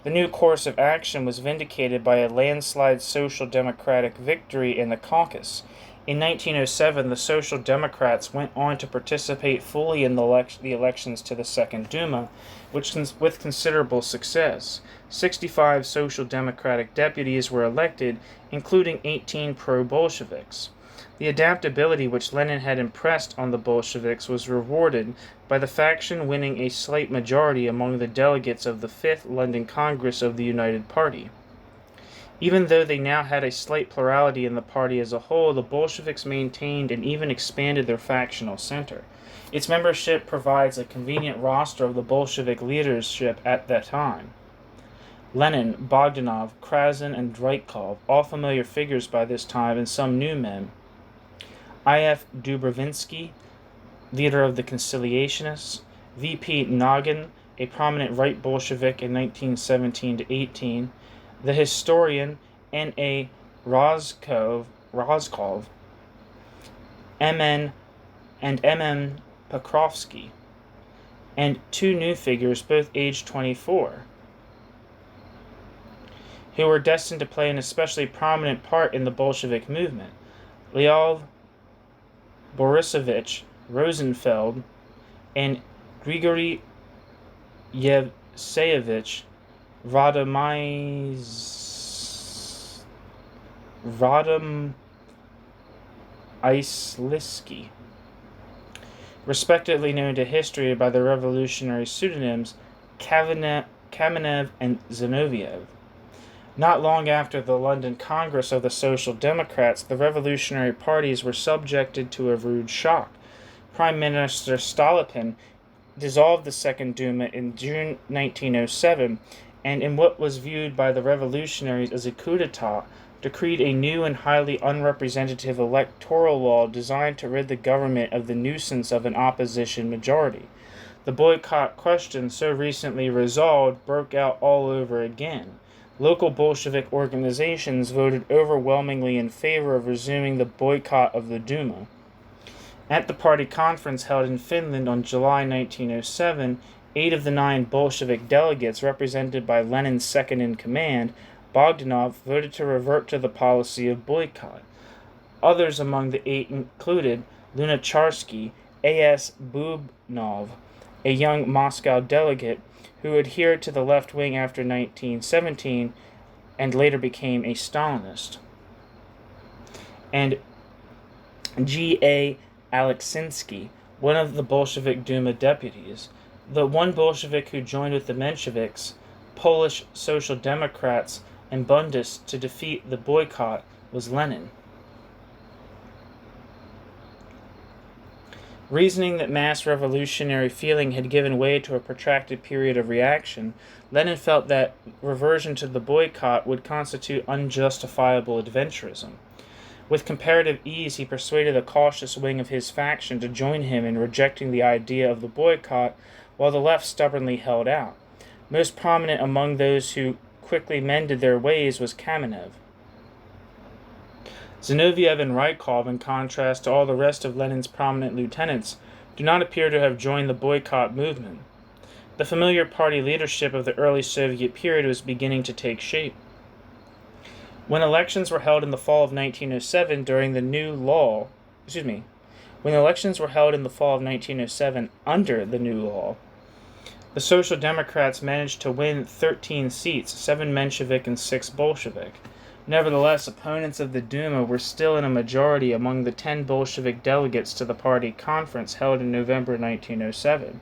The new course of action was vindicated by a landslide social democratic victory in the caucus. In 1907, the Social Democrats went on to participate fully in the elections to the Second Duma, with considerable success. 65 Social Democratic deputies were elected, including 18 pro-Bolsheviks. The adaptability which Lenin had impressed on the Bolsheviks was rewarded by the faction winning a slight majority among the delegates of the Fifth London Congress of the United Party. Even though they now had a slight plurality in the party as a whole, the Bolsheviks maintained and even expanded their factional center. Its membership provides a convenient roster of the Bolshevik leadership at that time. Lenin, Bogdanov, Krasin, and Dreitkov, all familiar figures by this time, and some new men. I.F. Dubrovinsky, leader of the Conciliationists, V.P. Nagin, a prominent right Bolshevik in 1917-18, the historian N.A. Rozkov, M.N. and M.M. Pokrovsky, and two new figures, both aged 24, who were destined to play an especially prominent part in the Bolshevik movement, Leov Borisovich Rosenfeld and Grigory Yevseyevich Radomislisky, respectively known to history by the revolutionary pseudonyms Kamenev and Zinoviev. Not long after the London Congress of the Social Democrats, the revolutionary parties were subjected to a rude shock. Prime Minister Stolypin dissolved the Second Duma in June 1907, and in what was viewed by the revolutionaries as a coup d'etat, decreed a new and highly unrepresentative electoral law designed to rid the government of the nuisance of an opposition majority. The boycott question, so recently resolved, broke out all over again. Local Bolshevik organizations voted overwhelmingly in favor of resuming the boycott of the Duma. At the party conference held in Finland on July 1907, 8 of the 9 Bolshevik delegates, represented by Lenin's second-in-command, Bogdanov, voted to revert to the policy of boycott. Others among the 8 included Lunacharsky, A.S. Bubnov, a young Moscow delegate who adhered to the left wing after 1917 and later became a Stalinist, and G.A. Alexinsky, one of the Bolshevik Duma deputies. The one Bolshevik who joined with the Mensheviks, Polish Social Democrats, and Bundists to defeat the boycott was Lenin. Reasoning that mass revolutionary feeling had given way to a protracted period of reaction, Lenin felt that reversion to the boycott would constitute unjustifiable adventurism. With comparative ease, he persuaded a cautious wing of his faction to join him in rejecting the idea of the boycott, while the left stubbornly held out. Most prominent among those who quickly mended their ways was Kamenev. Zinoviev and Rykov, in contrast to all the rest of Lenin's prominent lieutenants, do not appear to have joined the boycott movement. The familiar party leadership of the early Soviet period was beginning to take shape. When elections were held in the fall of 1907 when elections were held in the fall of 1907 under the new law, the Social Democrats managed to win 13 seats, 7 Menshevik and 6 Bolshevik. Nevertheless, opponents of the Duma were still in a majority among the 10 Bolshevik delegates to the party conference held in November 1907.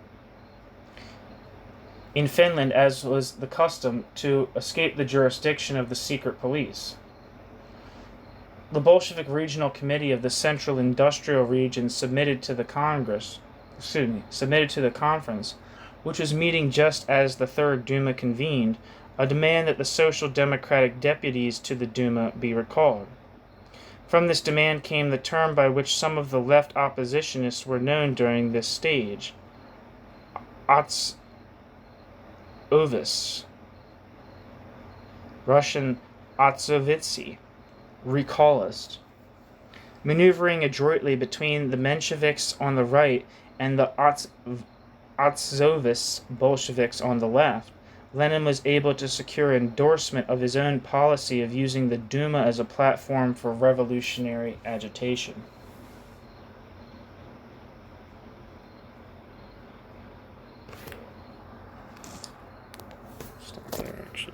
In Finland, as was the custom, to escape the jurisdiction of the secret police. The Bolshevik Regional Committee of the Central Industrial Region submitted to the conference, which was meeting just as the Third Duma convened, a demand that the Social Democratic deputies to the Duma be recalled. From this demand came the term by which some of the left oppositionists were known during this stage, Ovis, Russian Otsovitsy, recallist. Maneuvering adroitly between the Mensheviks on the right and the Otzovis Bolsheviks on the left, Lenin was able to secure endorsement of his own policy of using the Duma as a platform for revolutionary agitation. Stop there, actually.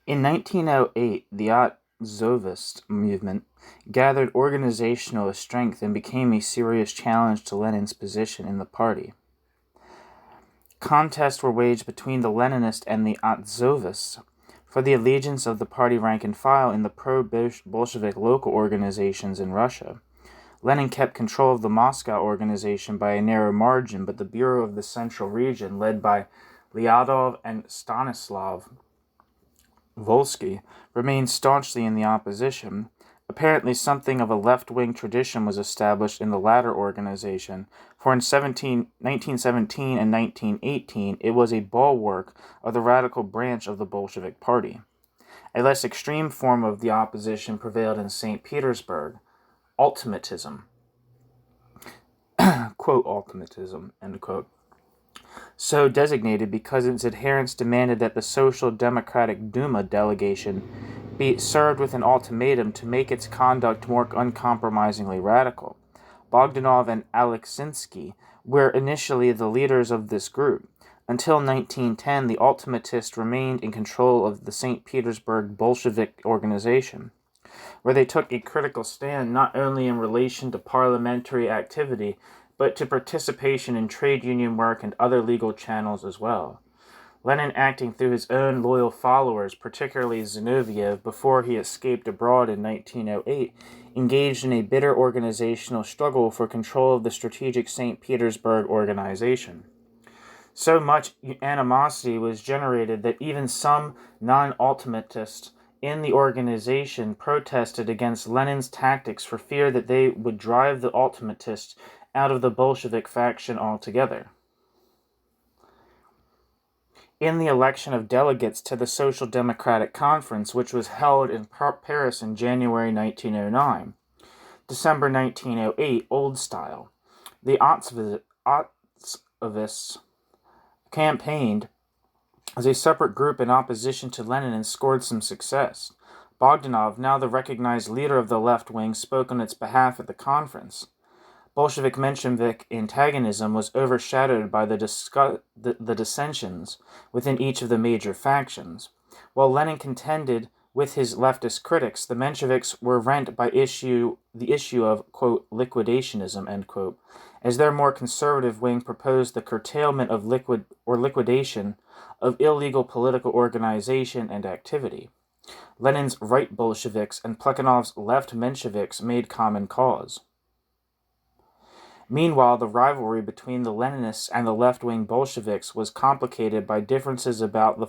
In 1908, the Otzovist movement gathered organizational strength and became a serious challenge to Lenin's position in the party. Contests were waged between the Leninists and the Otzovists for the allegiance of the party rank and file in the pro-Bolshevik local organizations in Russia. Lenin kept control of the Moscow organization by a narrow margin, but the Bureau of the Central Region, led by Lyadov and Stanislav Volsky, remained staunchly in the opposition. Apparently something of a left-wing tradition was established in the latter organization, for in 1917 and 1918 it was a bulwark of the radical branch of the Bolshevik Party. A less extreme form of the opposition prevailed in St. Petersburg, ultimatism. Quote, ultimatism, end quote. So designated because its adherents demanded that the Social Democratic Duma delegation be served with an ultimatum to make its conduct more uncompromisingly radical. Bogdanov and Alexinsky were initially the leaders of this group. Until 1910, the ultimatists remained in control of the St. Petersburg Bolshevik organization, where they took a critical stand not only in relation to parliamentary activity, but to participation in trade union work and other legal channels as well. Lenin, acting through his own loyal followers, particularly Zinoviev, before he escaped abroad in 1908, engaged in a bitter organizational struggle for control of the strategic St. Petersburg organization. So much animosity was generated that even some non-ultimatists in the organization protested against Lenin's tactics for fear that they would drive the ultimatists out of the Bolshevik faction altogether. in the election of delegates to the Social Democratic Conference, which was held in Paris in January 1909. December 1908, Old Style. The Otzovists campaigned as a separate group in opposition to Lenin and scored some success. Bogdanov, now the recognized leader of the left wing, spoke on its behalf at the conference. Bolshevik Menshevik antagonism was overshadowed by the dissensions within each of the major factions. While Lenin contended with his leftist critics, the Mensheviks were rent by the issue of, quote, liquidationism, end quote, as their more conservative wing proposed the curtailment of liquidation of illegal political organization and activity. Lenin's right Bolsheviks and Plekhanov's left Mensheviks made common cause. Meanwhile, the rivalry between the Leninists and the left-wing Bolsheviks was complicated by differences about the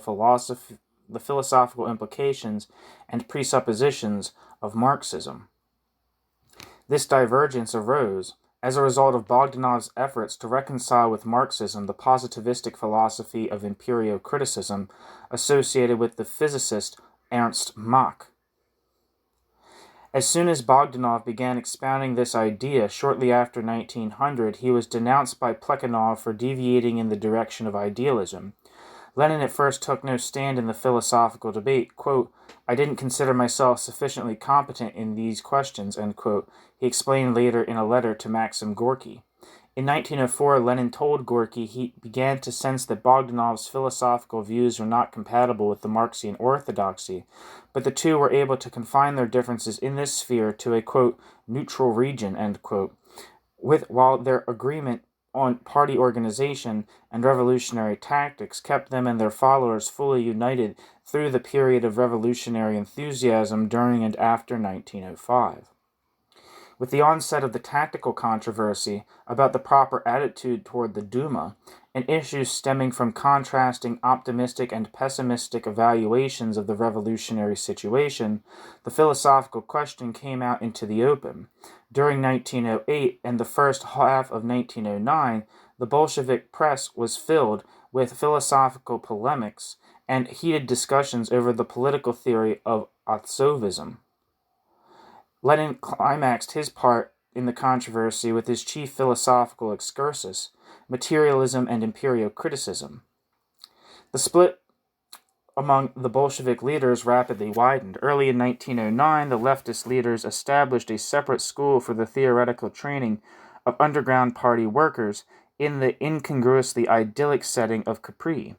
philosophical implications and presuppositions of Marxism. This divergence arose as a result of Bogdanov's efforts to reconcile with Marxism the positivistic philosophy of empirio-criticism associated with the physicist Ernst Mach. As soon as Bogdanov began expounding this idea shortly after 1900, he was denounced by Plekhanov for deviating in the direction of idealism. Lenin at first took no stand in the philosophical debate. Quote, "I didn't consider myself sufficiently competent in these questions," end quote, he explained later in a letter to Maxim Gorky. In 1904, Lenin told Gorky he began to sense that Bogdanov's philosophical views were not compatible with the Marxian orthodoxy, but the two were able to confine their differences in this sphere to a, quote, neutral region, end quote, while their agreement on party organization and revolutionary tactics kept them and their followers fully united through the period of revolutionary enthusiasm during and after 1905. With the onset of the tactical controversy about the proper attitude toward the Duma, and issues stemming from contrasting optimistic and pessimistic evaluations of the revolutionary situation, the philosophical question came out into the open. During 1908 and the first half of 1909, the Bolshevik press was filled with philosophical polemics and heated discussions over the political theory of Otzovism. Lenin climaxed his part in the controversy with his chief philosophical excursus, materialism and empirio-criticism. The split among the Bolshevik leaders rapidly widened. Early in 1909, the leftist leaders established a separate school for the theoretical training of underground party workers in the incongruously idyllic setting of Capri.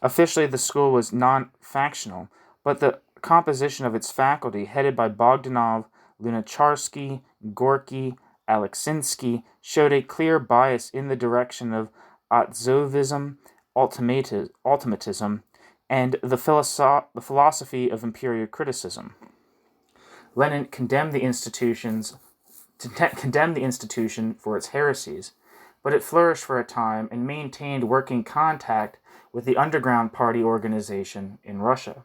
Officially, the school was non-factional, but the composition of its faculty, headed by Bogdanov, Lunacharsky, Gorky, Alexinsky, showed a clear bias in the direction of Otzovism, ultimatism, and the philosophy of empirio-criticism. Lenin condemned the institution for its heresies, but it flourished for a time and maintained working contact with the underground party organization in Russia.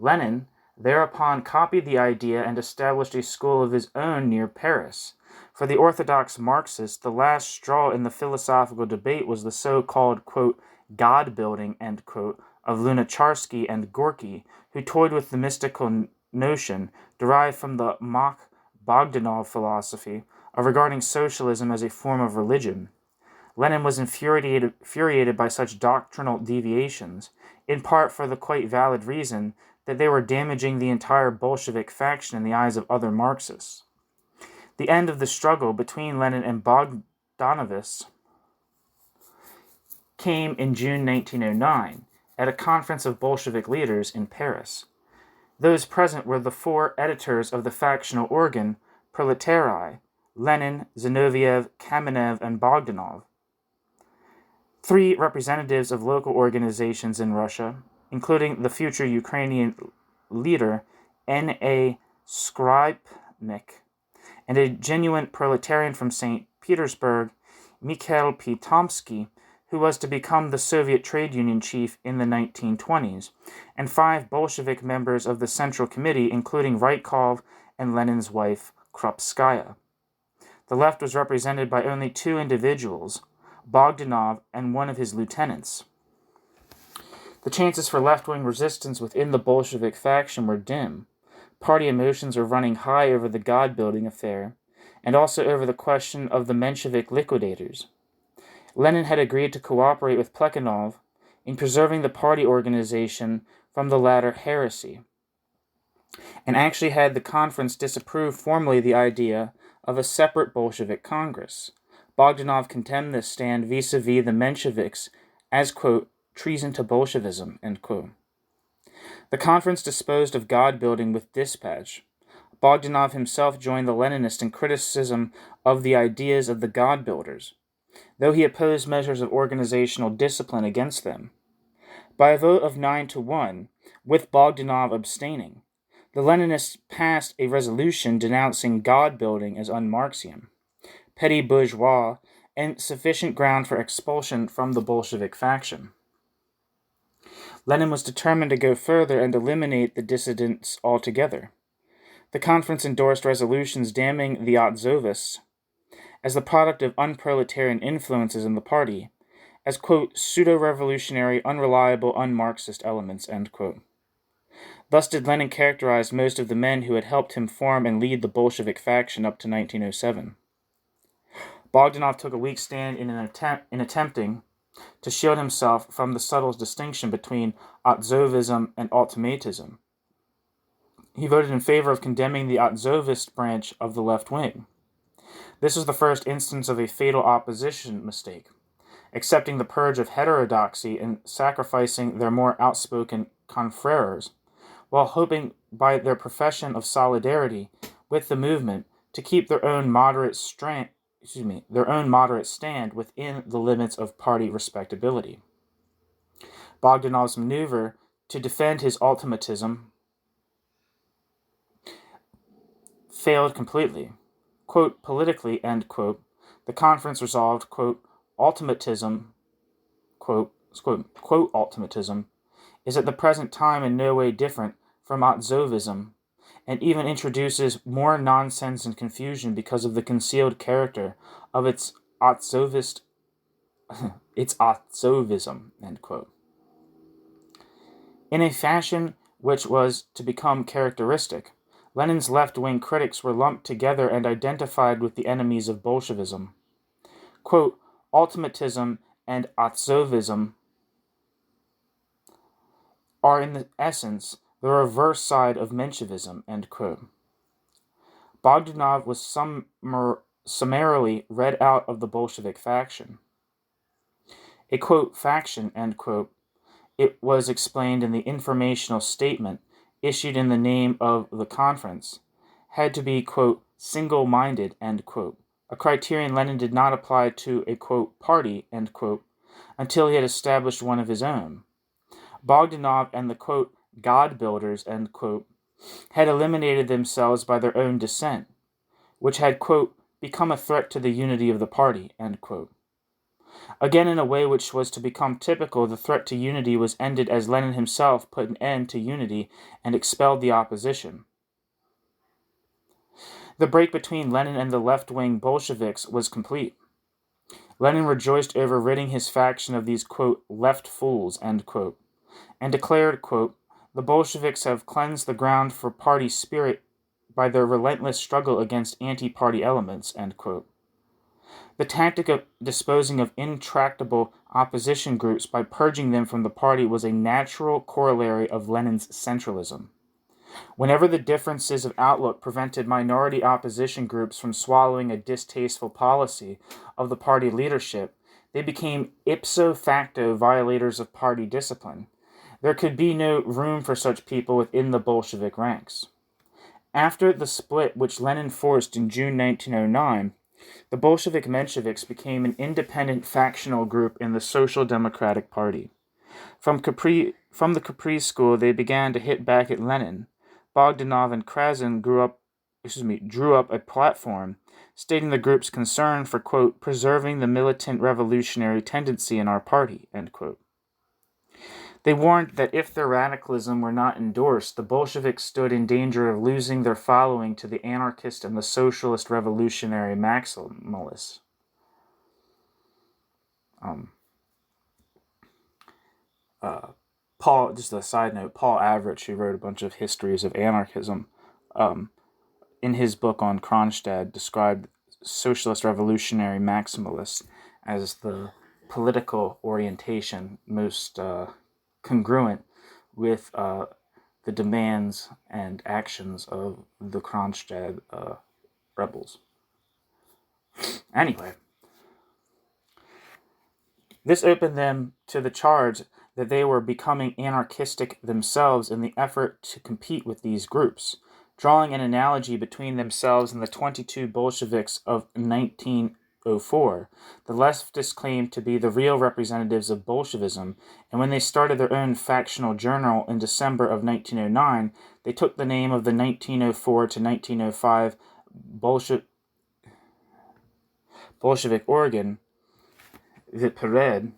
Lenin thereupon copied the idea and established a school of his own near Paris. For the orthodox Marxists, the last straw in the philosophical debate was the so-called, quote, God-building, end quote, of Lunacharsky and Gorky, who toyed with the mystical notion derived from the Mach-Bogdanov philosophy of regarding socialism as a form of religion. Lenin was infuriated by such doctrinal deviations, in part for the quite valid reason that they were damaging the entire Bolshevik faction in the eyes of other Marxists. The end of the struggle between Lenin and Bogdanovists came in June 1909 at a conference of Bolshevik leaders in Paris. Those present were the four editors of the factional organ Proletarii: Lenin, Zinoviev, Kamenev, and Bogdanov. 3 representatives of local organizations in Russia, including the future Ukrainian leader N.A. Skrypnik, and a genuine proletarian from St. Petersburg, Mikhail P. Tomsky, who was to become the Soviet trade union chief in the 1920s, and 5 Bolshevik members of the Central Committee, including Rykov and Lenin's wife, Krupskaya. The left was represented by only 2 individuals, Bogdanov and one of his lieutenants. The chances for left-wing resistance within the Bolshevik faction were dim. Party emotions were running high over the God-building affair, and also over the question of the Menshevik liquidators. Lenin had agreed to cooperate with Plekhanov in preserving the party organization from the latter heresy, and actually had the conference disapprove formally the idea of a separate Bolshevik Congress. Bogdanov condemned this stand vis-a-vis the Mensheviks as, quote, treason to Bolshevism, end quote. The conference disposed of God-building with dispatch. Bogdanov himself joined the Leninists in criticism of the ideas of the God-builders, though he opposed measures of organizational discipline against them. By a vote of 9-1, with Bogdanov abstaining, the Leninists passed a resolution denouncing God-building as un-Marxian, petty bourgeois, and sufficient ground for expulsion from the Bolshevik faction. Lenin was determined to go further and eliminate the dissidents altogether. The conference endorsed resolutions damning the Otzovists as the product of unproletarian influences in the party, as, quote, pseudo-revolutionary, unreliable, un-Marxist elements, end quote. Thus did Lenin characterize most of the men who had helped him form and lead the Bolshevik faction up to 1907. Bogdanov took a weak stand in attempting to shield himself from the subtle distinction between Otzovism and ultimatism. He voted in favor of condemning the Otzovist branch of the left wing. This was the first instance of a fatal opposition mistake, accepting the purge of heterodoxy and sacrificing their more outspoken confreres, while hoping by their profession of solidarity with the movement to keep their own moderate stand within the limits of party respectability. Bogdanov's maneuver to defend his ultimatism failed completely. Quote, politically, end quote, the conference resolved, quote, ultimatism, quote, ultimatism, is at the present time in no way different from Otzovism, and even introduces more nonsense and confusion because of the concealed character of its Otzovism, end quote. In a fashion which was to become characteristic, Lenin's left-wing critics were lumped together and identified with the enemies of Bolshevism. Quote, ultimatism and Otzovism are in the essence the reverse side of Menshevism, end quote. Bogdanov was summarily read out of the Bolshevik faction. A, quote, faction, end quote, it was explained in the informational statement issued in the name of the conference, had to be, quote, single-minded, end quote, a criterion Lenin did not apply to a, quote, party, end quote, until he had established one of his own. Bogdanov and the, quote, God-builders, end quote, had eliminated themselves by their own dissent, which had, quote, become a threat to the unity of the party, end quote. Again, in a way which was to become typical, the threat to unity was ended as Lenin himself put an end to unity and expelled the opposition. The break between Lenin and the left-wing Bolsheviks was complete. Lenin rejoiced over ridding his faction of these, quote, left fools, end quote, and declared, quote, the Bolsheviks have cleansed the ground for party spirit by their relentless struggle against anti-party elements, end quote. The tactic of disposing of intractable opposition groups by purging them from the party was a natural corollary of Lenin's centralism. Whenever the differences of outlook prevented minority opposition groups from swallowing a distasteful policy of the party leadership, they became ipso facto violators of party discipline. There could be no room for such people within the Bolshevik ranks. After the split which Lenin forced in June 1909, the Bolshevik Mensheviks became an independent factional group in the Social Democratic Party. From the Capri School, they began to hit back at Lenin. Bogdanov and Krasin drew up a platform stating the group's concern for, quote, preserving the militant revolutionary tendency in our party, end quote. They warned that if their radicalism were not endorsed, the Bolsheviks stood in danger of losing their following to the anarchist and the socialist revolutionary maximalists. Paul, just a side note, Paul Avrich, who wrote a bunch of histories of anarchism, in his book on Kronstadt, described socialist revolutionary maximalists as the political orientation most congruent with the demands and actions of the Kronstadt rebels. Anyway, this opened them to the charge that they were becoming anarchistic themselves in the effort to compete with these groups, drawing an analogy between themselves and the 22 Bolsheviks of 1904. The leftists claimed to be the real representatives of Bolshevism, and when they started their own factional journal in December of 1909, they took the name of the 1904 to 1905 Bolshevik organ, the period,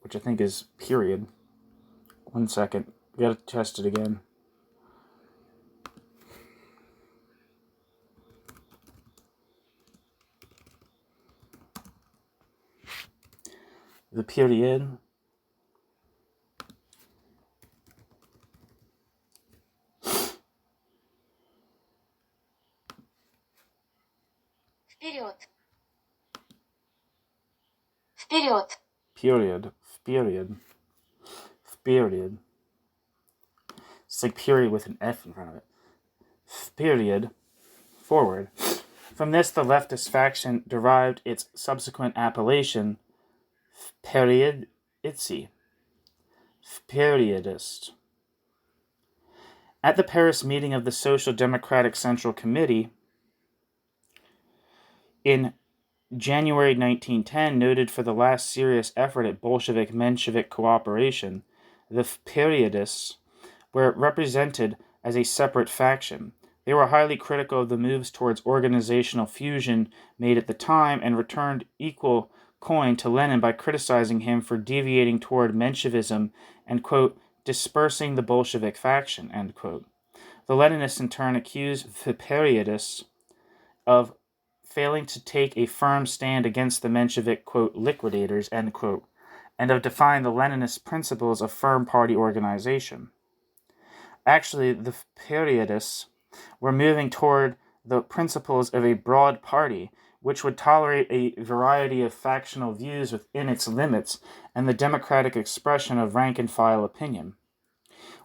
which I think is period. 1 second. We gotta test it again. The period. Вперед. Вперед. Period. Period. Period. It's like period with an F in front of it. Period. Forward. From this, the leftist faction derived its subsequent appellation, perioditsi, periodist. At the Paris meeting of the Social Democratic Central Committee in January 1910, noted for the last serious effort at Bolshevik-Menshevik cooperation, the periodists were represented as a separate faction. They were highly critical of the moves towards organizational fusion made at the time and returned equal coin to Lenin by criticizing him for deviating toward Menshevism and, quote, dispersing the Bolshevik faction, end quote. The Leninists in turn accused the periodists of failing to take a firm stand against the Menshevik, quote, liquidators, end quote, and of defying the Leninist principles of firm party organization. Actually, the periodists were moving toward the principles of a broad party, which would tolerate a variety of factional views within its limits and the democratic expression of rank-and-file opinion.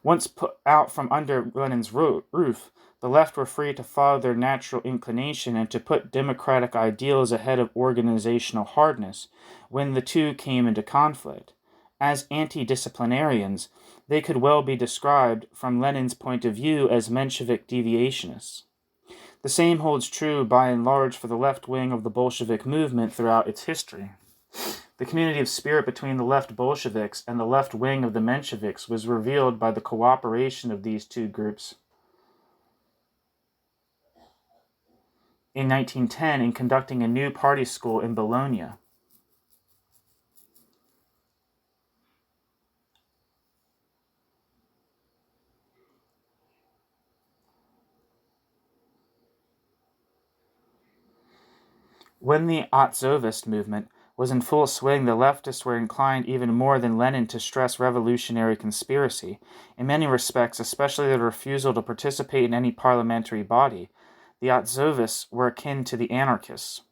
Once put out from under Lenin's roof, the left were free to follow their natural inclination and to put democratic ideals ahead of organizational hardness when the two came into conflict. As anti-disciplinarians, they could well be described, from Lenin's point of view, as Menshevik deviationists. The same holds true by and large for the left wing of the Bolshevik movement throughout its history. The community of spirit between the left Bolsheviks and the left wing of the Mensheviks was revealed by the cooperation of these two groups in 1910 in conducting a new party school in Bologna. When the Otzovist movement was in full swing, the leftists were inclined even more than Lenin to stress revolutionary conspiracy. In many respects, especially the refusal to participate in any parliamentary body, the Otzovists were akin to the anarchists.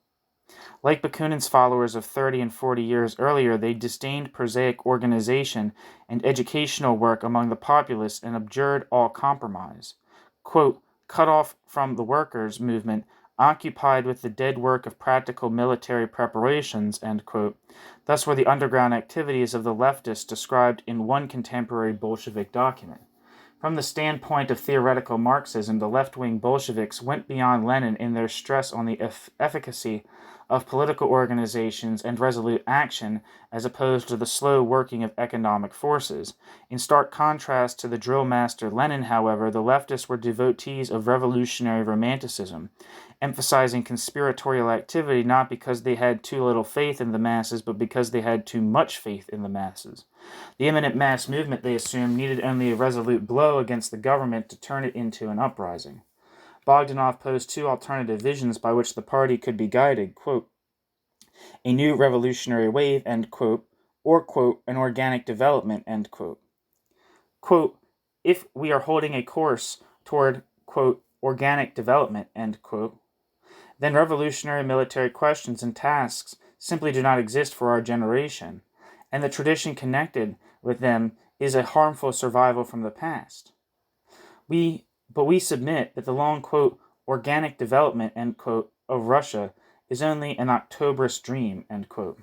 Like Bakunin's followers of 30 and 40 years earlier, they disdained prosaic organization and educational work among the populace and abjured all compromise. Quote, cut off from the workers' movement, occupied with the dead work of practical military preparations, end quote. Thus were the underground activities of the leftists described in one contemporary Bolshevik document. From the standpoint of theoretical Marxism, the left-wing Bolsheviks went beyond Lenin in their stress on the efficacy of political organizations and resolute action as opposed to the slow working of economic forces. In stark contrast to the drill master Lenin, however, the leftists were devotees of revolutionary romanticism, emphasizing conspiratorial activity not because they had too little faith in the masses, but because they had too much faith in the masses. The imminent mass movement, they assumed, needed only a resolute blow against the government to turn it into an uprising. Bogdanov posed two alternative visions by which the party could be guided, quote, a new revolutionary wave, end quote, or, quote, an organic development, end quote. quote, if we are holding a course toward, quote, organic development, end quote, then revolutionary military questions and tasks simply do not exist for our generation, and the tradition connected with them is a harmful survival from the past. But we submit that the long, quote, organic development, end quote, of Russia is only an Octoberist dream, end quote.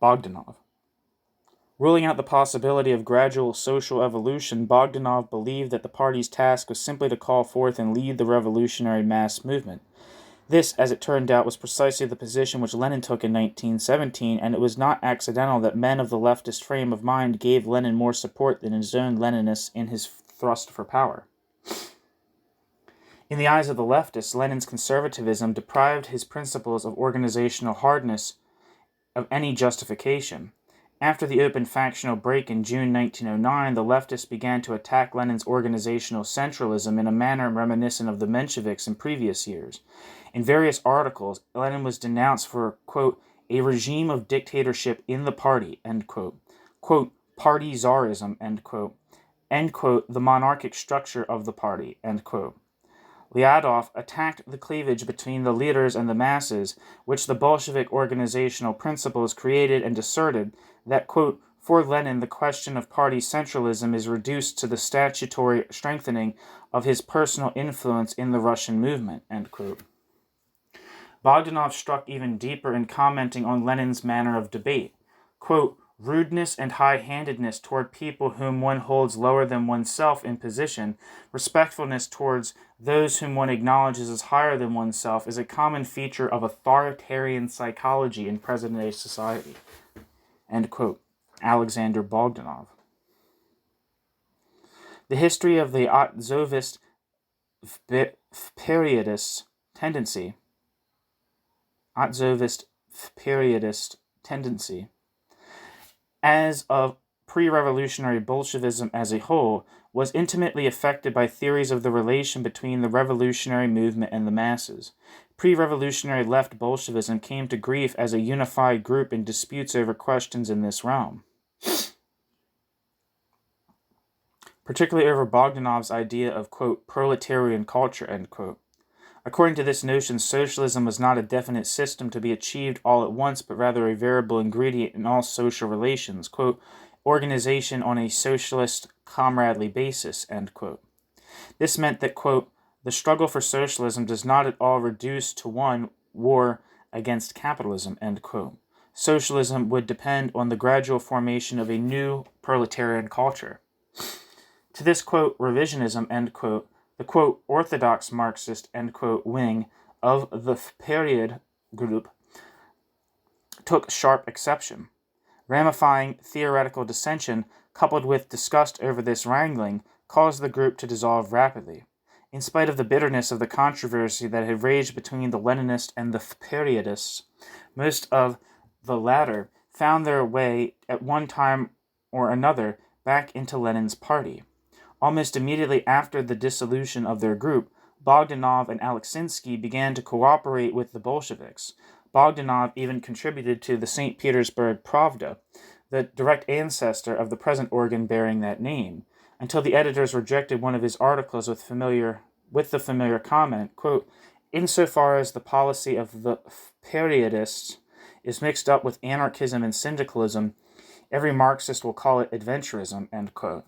Bogdanov. Ruling out the possibility of gradual social evolution, Bogdanov believed that the party's task was simply to call forth and lead the revolutionary mass movement. This, as it turned out, was precisely the position which Lenin took in 1917, and it was not accidental that men of the leftist frame of mind gave Lenin more support than his own Leninists in his thrust for power. In the eyes of the leftists, Lenin's conservatism deprived his principles of organizational hardness of any justification. After the open factional break in June 1909, the leftists began to attack Lenin's organizational centralism in a manner reminiscent of the Mensheviks in previous years. In various articles, Lenin was denounced for, quote, a regime of dictatorship in the party, end quote, party czarism, end quote, the monarchic structure of the party, end quote. Lyadov attacked the cleavage between the leaders and the masses, which the Bolshevik organizational principles created, and asserted that, quote, for Lenin, the question of party centralism is reduced to the statutory strengthening of his personal influence in the Russian movement, end quote. Bogdanov struck even deeper in commenting on Lenin's manner of debate. Quote, rudeness and high-handedness toward people whom one holds lower than oneself in position, respectfulness towards those whom one acknowledges as higher than oneself, is a common feature of authoritarian psychology in present-day society. End quote. Alexander Bogdanov. The history of the Otzovist periodist tendency as of pre-revolutionary Bolshevism as a whole, was intimately affected by theories of the relation between the revolutionary movement and the masses. Pre-revolutionary left Bolshevism came to grief as a unified group in disputes over questions in this realm, particularly over Bogdanov's idea of, quote, proletarian culture, end quote. According to this notion, socialism was not a definite system to be achieved all at once, but rather a variable ingredient in all social relations, quote, organization on a socialist comradely basis, end quote. This meant that, quote, the struggle for socialism does not at all reduce to one war against capitalism, end quote. Socialism would depend on the gradual formation of a new proletarian culture. To this, quote, revisionism, end quote, the, quote, orthodox Marxist, end quote, wing of the period group took sharp exception. Ramifying theoretical dissension, coupled with disgust over this wrangling, caused the group to dissolve rapidly. In spite of the bitterness of the controversy that had raged between the Leninists and the periodists, most of the latter found their way at one time or another back into Lenin's party. Almost immediately after the dissolution of their group, Bogdanov and Alexinsky began to cooperate with the Bolsheviks. Bogdanov even contributed to the St. Petersburg Pravda, the direct ancestor of the present organ bearing that name, until the editors rejected one of his articles with the familiar comment, quote, insofar as the policy of the periodists is mixed up with anarchism and syndicalism, every Marxist will call it adventurism, end quote.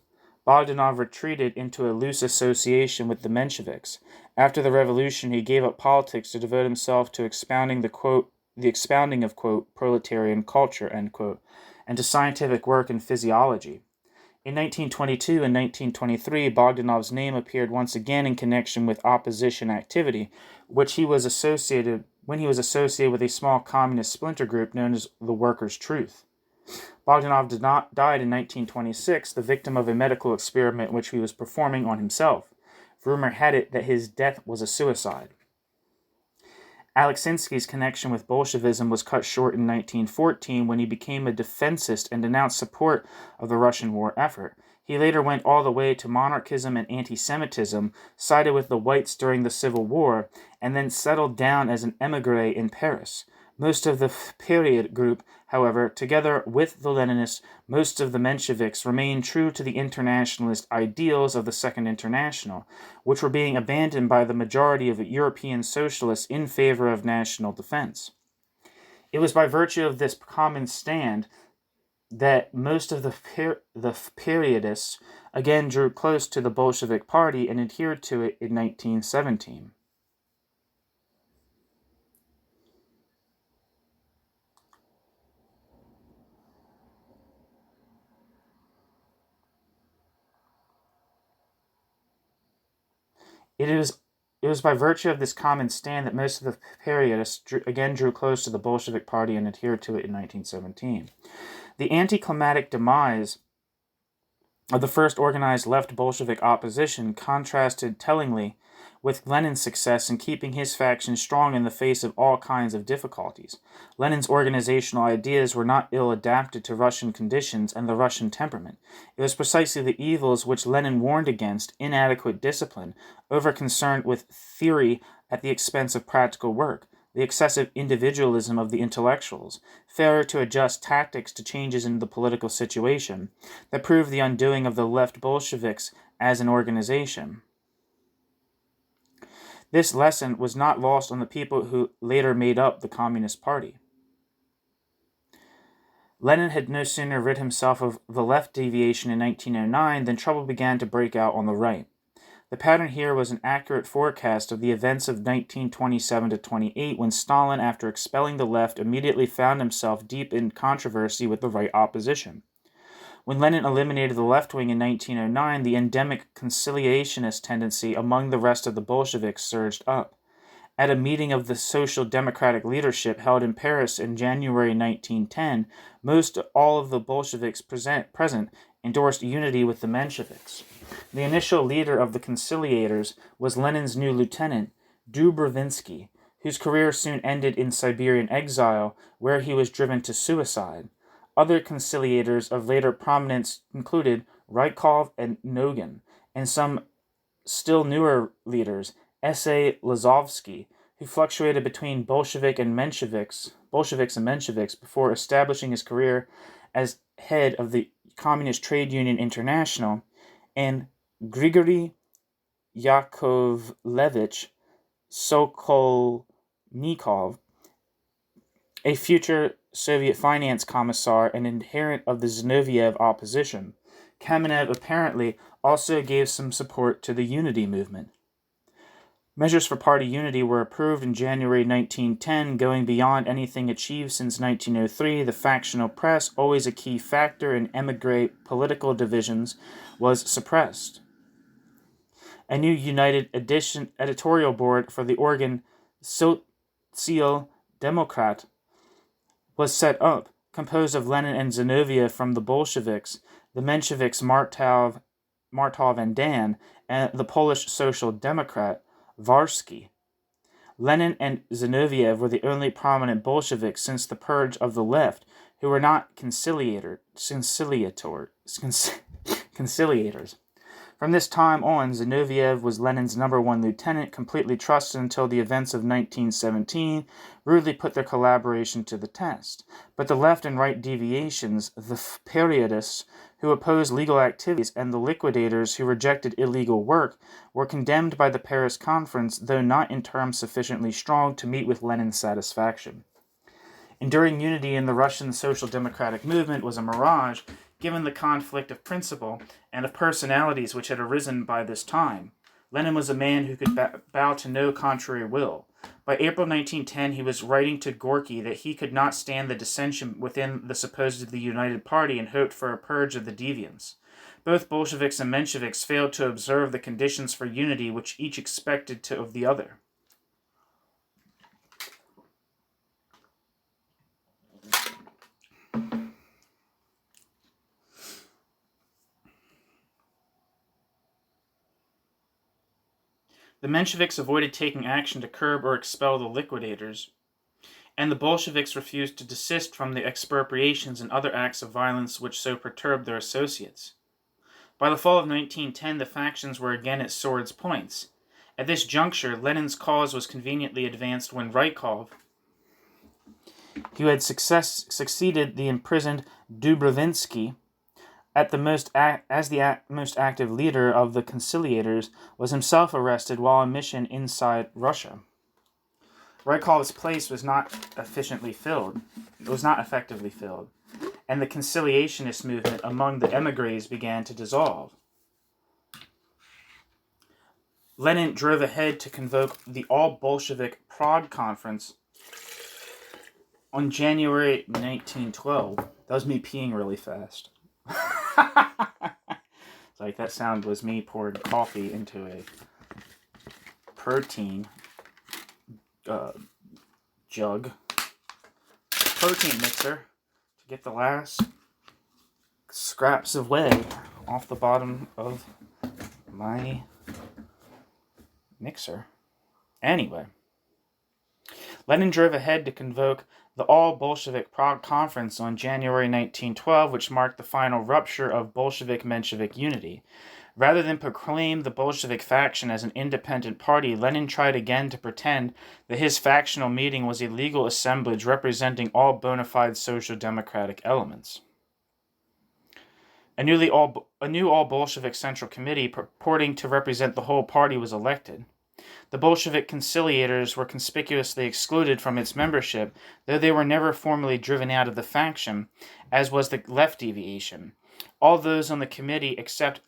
Bogdanov retreated into a loose association with the Mensheviks. After the revolution, he gave up politics to devote himself to expounding the expounding of, quote, proletarian culture, end quote, and to scientific work in physiology. In 1922 and 1923, Bogdanov's name appeared once again in connection with opposition activity, when he was associated with a small communist splinter group known as the Workers' Truth. Bogdanov died in 1926, the victim of a medical experiment which he was performing on himself. Rumor had it that his death was a suicide. Alexinsky's connection with Bolshevism was cut short in 1914 when he became a defensist and denounced support of the Russian war effort. He later went all the way to monarchism and anti-Semitism, sided with the whites during the Civil War, and then settled down as an émigré in Paris. Most of the period group, however, together with the Leninists, most of the Mensheviks, remained true to the internationalist ideals of the Second International, which were being abandoned by the majority of European socialists in favor of national defense. It was by virtue of this common stand that most of the periodists again drew close to the Bolshevik Party and adhered to it in 1917. It was by virtue of this common stand that most of the periodists again drew close to the Bolshevik Party and adhered to it in 1917. The anticlimactic demise of the first organized left Bolshevik opposition contrasted tellingly with Lenin's success in keeping his faction strong in the face of all kinds of difficulties. Lenin's organizational ideas were not ill adapted to Russian conditions and the Russian temperament. It was precisely the evils which Lenin warned against: inadequate discipline, over-concern with theory at the expense of practical work, the excessive individualism of the intellectuals, failure to adjust tactics to changes in the political situation, that proved the undoing of the left Bolsheviks as an organization. This lesson was not lost on the people who later made up the Communist Party. Lenin had no sooner rid himself of the left deviation in 1909 than trouble began to break out on the right. The pattern here was an accurate forecast of the events of 1927 to 28, when Stalin, after expelling the left, immediately found himself deep in controversy with the right opposition. When Lenin eliminated the left wing in 1909, the endemic conciliationist tendency among the rest of the Bolsheviks surged up. At a meeting of the Social Democratic leadership held in Paris in January 1910, most all of the Bolsheviks present endorsed unity with the Mensheviks. The initial leader of the conciliators was Lenin's new lieutenant, Dubrovinsky, whose career soon ended in Siberian exile, where he was driven to suicide. Other conciliators of later prominence included Rykov and Nogin, and some still newer leaders, S.A. Lazovsky, who fluctuated between Bolsheviks and Mensheviks before establishing his career as head of the Communist Trade Union International, and Grigory Yakovlevich Sokolnikov, a future Soviet finance commissar and adherent of the Zinoviev opposition. Kamenev apparently also gave some support to the unity movement. Measures for party unity were approved in January 1910, going beyond anything achieved since 1903. The factional press, always a key factor in émigré political divisions, was suppressed. A new United editorial board for the organ Social Democrat was set up, composed of Lenin and Zinoviev from the Bolsheviks, the Mensheviks Martov and Dan, and the Polish Social Democrat Warski. Lenin and Zinoviev were the only prominent Bolsheviks since the purge of the left who were not conciliators. From this time on, Zinoviev was Lenin's number one lieutenant, completely trusted until the events of 1917 rudely put their collaboration to the test. But the left and right deviations, the periodists who opposed legal activities, and the liquidators who rejected illegal work were condemned by the Paris Conference, though not in terms sufficiently strong to meet with Lenin's satisfaction. Enduring unity in the Russian social democratic movement was a mirage, given the conflict of principle and of personalities which had arisen by this time. Lenin was a man who could bow to no contrary will. By April 1910, he was writing to Gorky that he could not stand the dissension within the supposedly united party and hoped for a purge of the deviants. Both Bolsheviks and Mensheviks failed to observe the conditions for unity which each expected of the other. The Mensheviks avoided taking action to curb or expel the liquidators, and the Bolsheviks refused to desist from the expropriations and other acts of violence which so perturbed their associates. By the fall of 1910, the factions were again at swords' points. At this juncture, Lenin's cause was conveniently advanced when Rykov who had succeeded the imprisoned Dubrovinsky as the most active leader of the conciliators, was himself arrested while on mission inside Russia. Reichholz's place was not effectively filled, and the conciliationist movement among the émigrés began to dissolve. Lenin drove ahead to convoke the all-Bolshevik Prague Conference on January 1912. That was me peeing really fast. It's like that sound was me pouring coffee into a protein protein mixer to get the last scraps of whey off the bottom of my mixer. Anyway, Lenin drove ahead to convoke the all-Bolshevik Prague Conference on January 1912, which marked the final rupture of Bolshevik-Menshevik unity. Rather than proclaim the Bolshevik faction as an independent party, Lenin tried again to pretend that his factional meeting was a legal assemblage representing all bona fide social democratic elements. A new all-Bolshevik Central Committee purporting to represent the whole party was elected. The Bolshevik conciliators were conspicuously excluded from its membership, though they were never formally driven out of the faction, as was the left deviation. All those on the committee except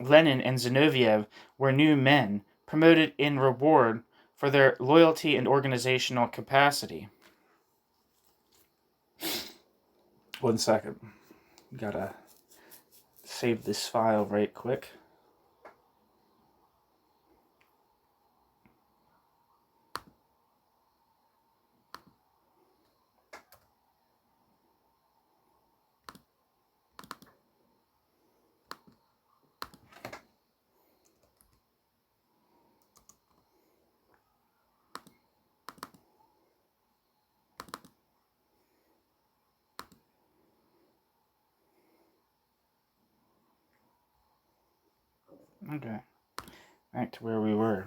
Lenin and Zinoviev were new men, promoted in reward for their loyalty and organizational capacity. 1 second. Gotta save this file right quick. Okay, back to where we were.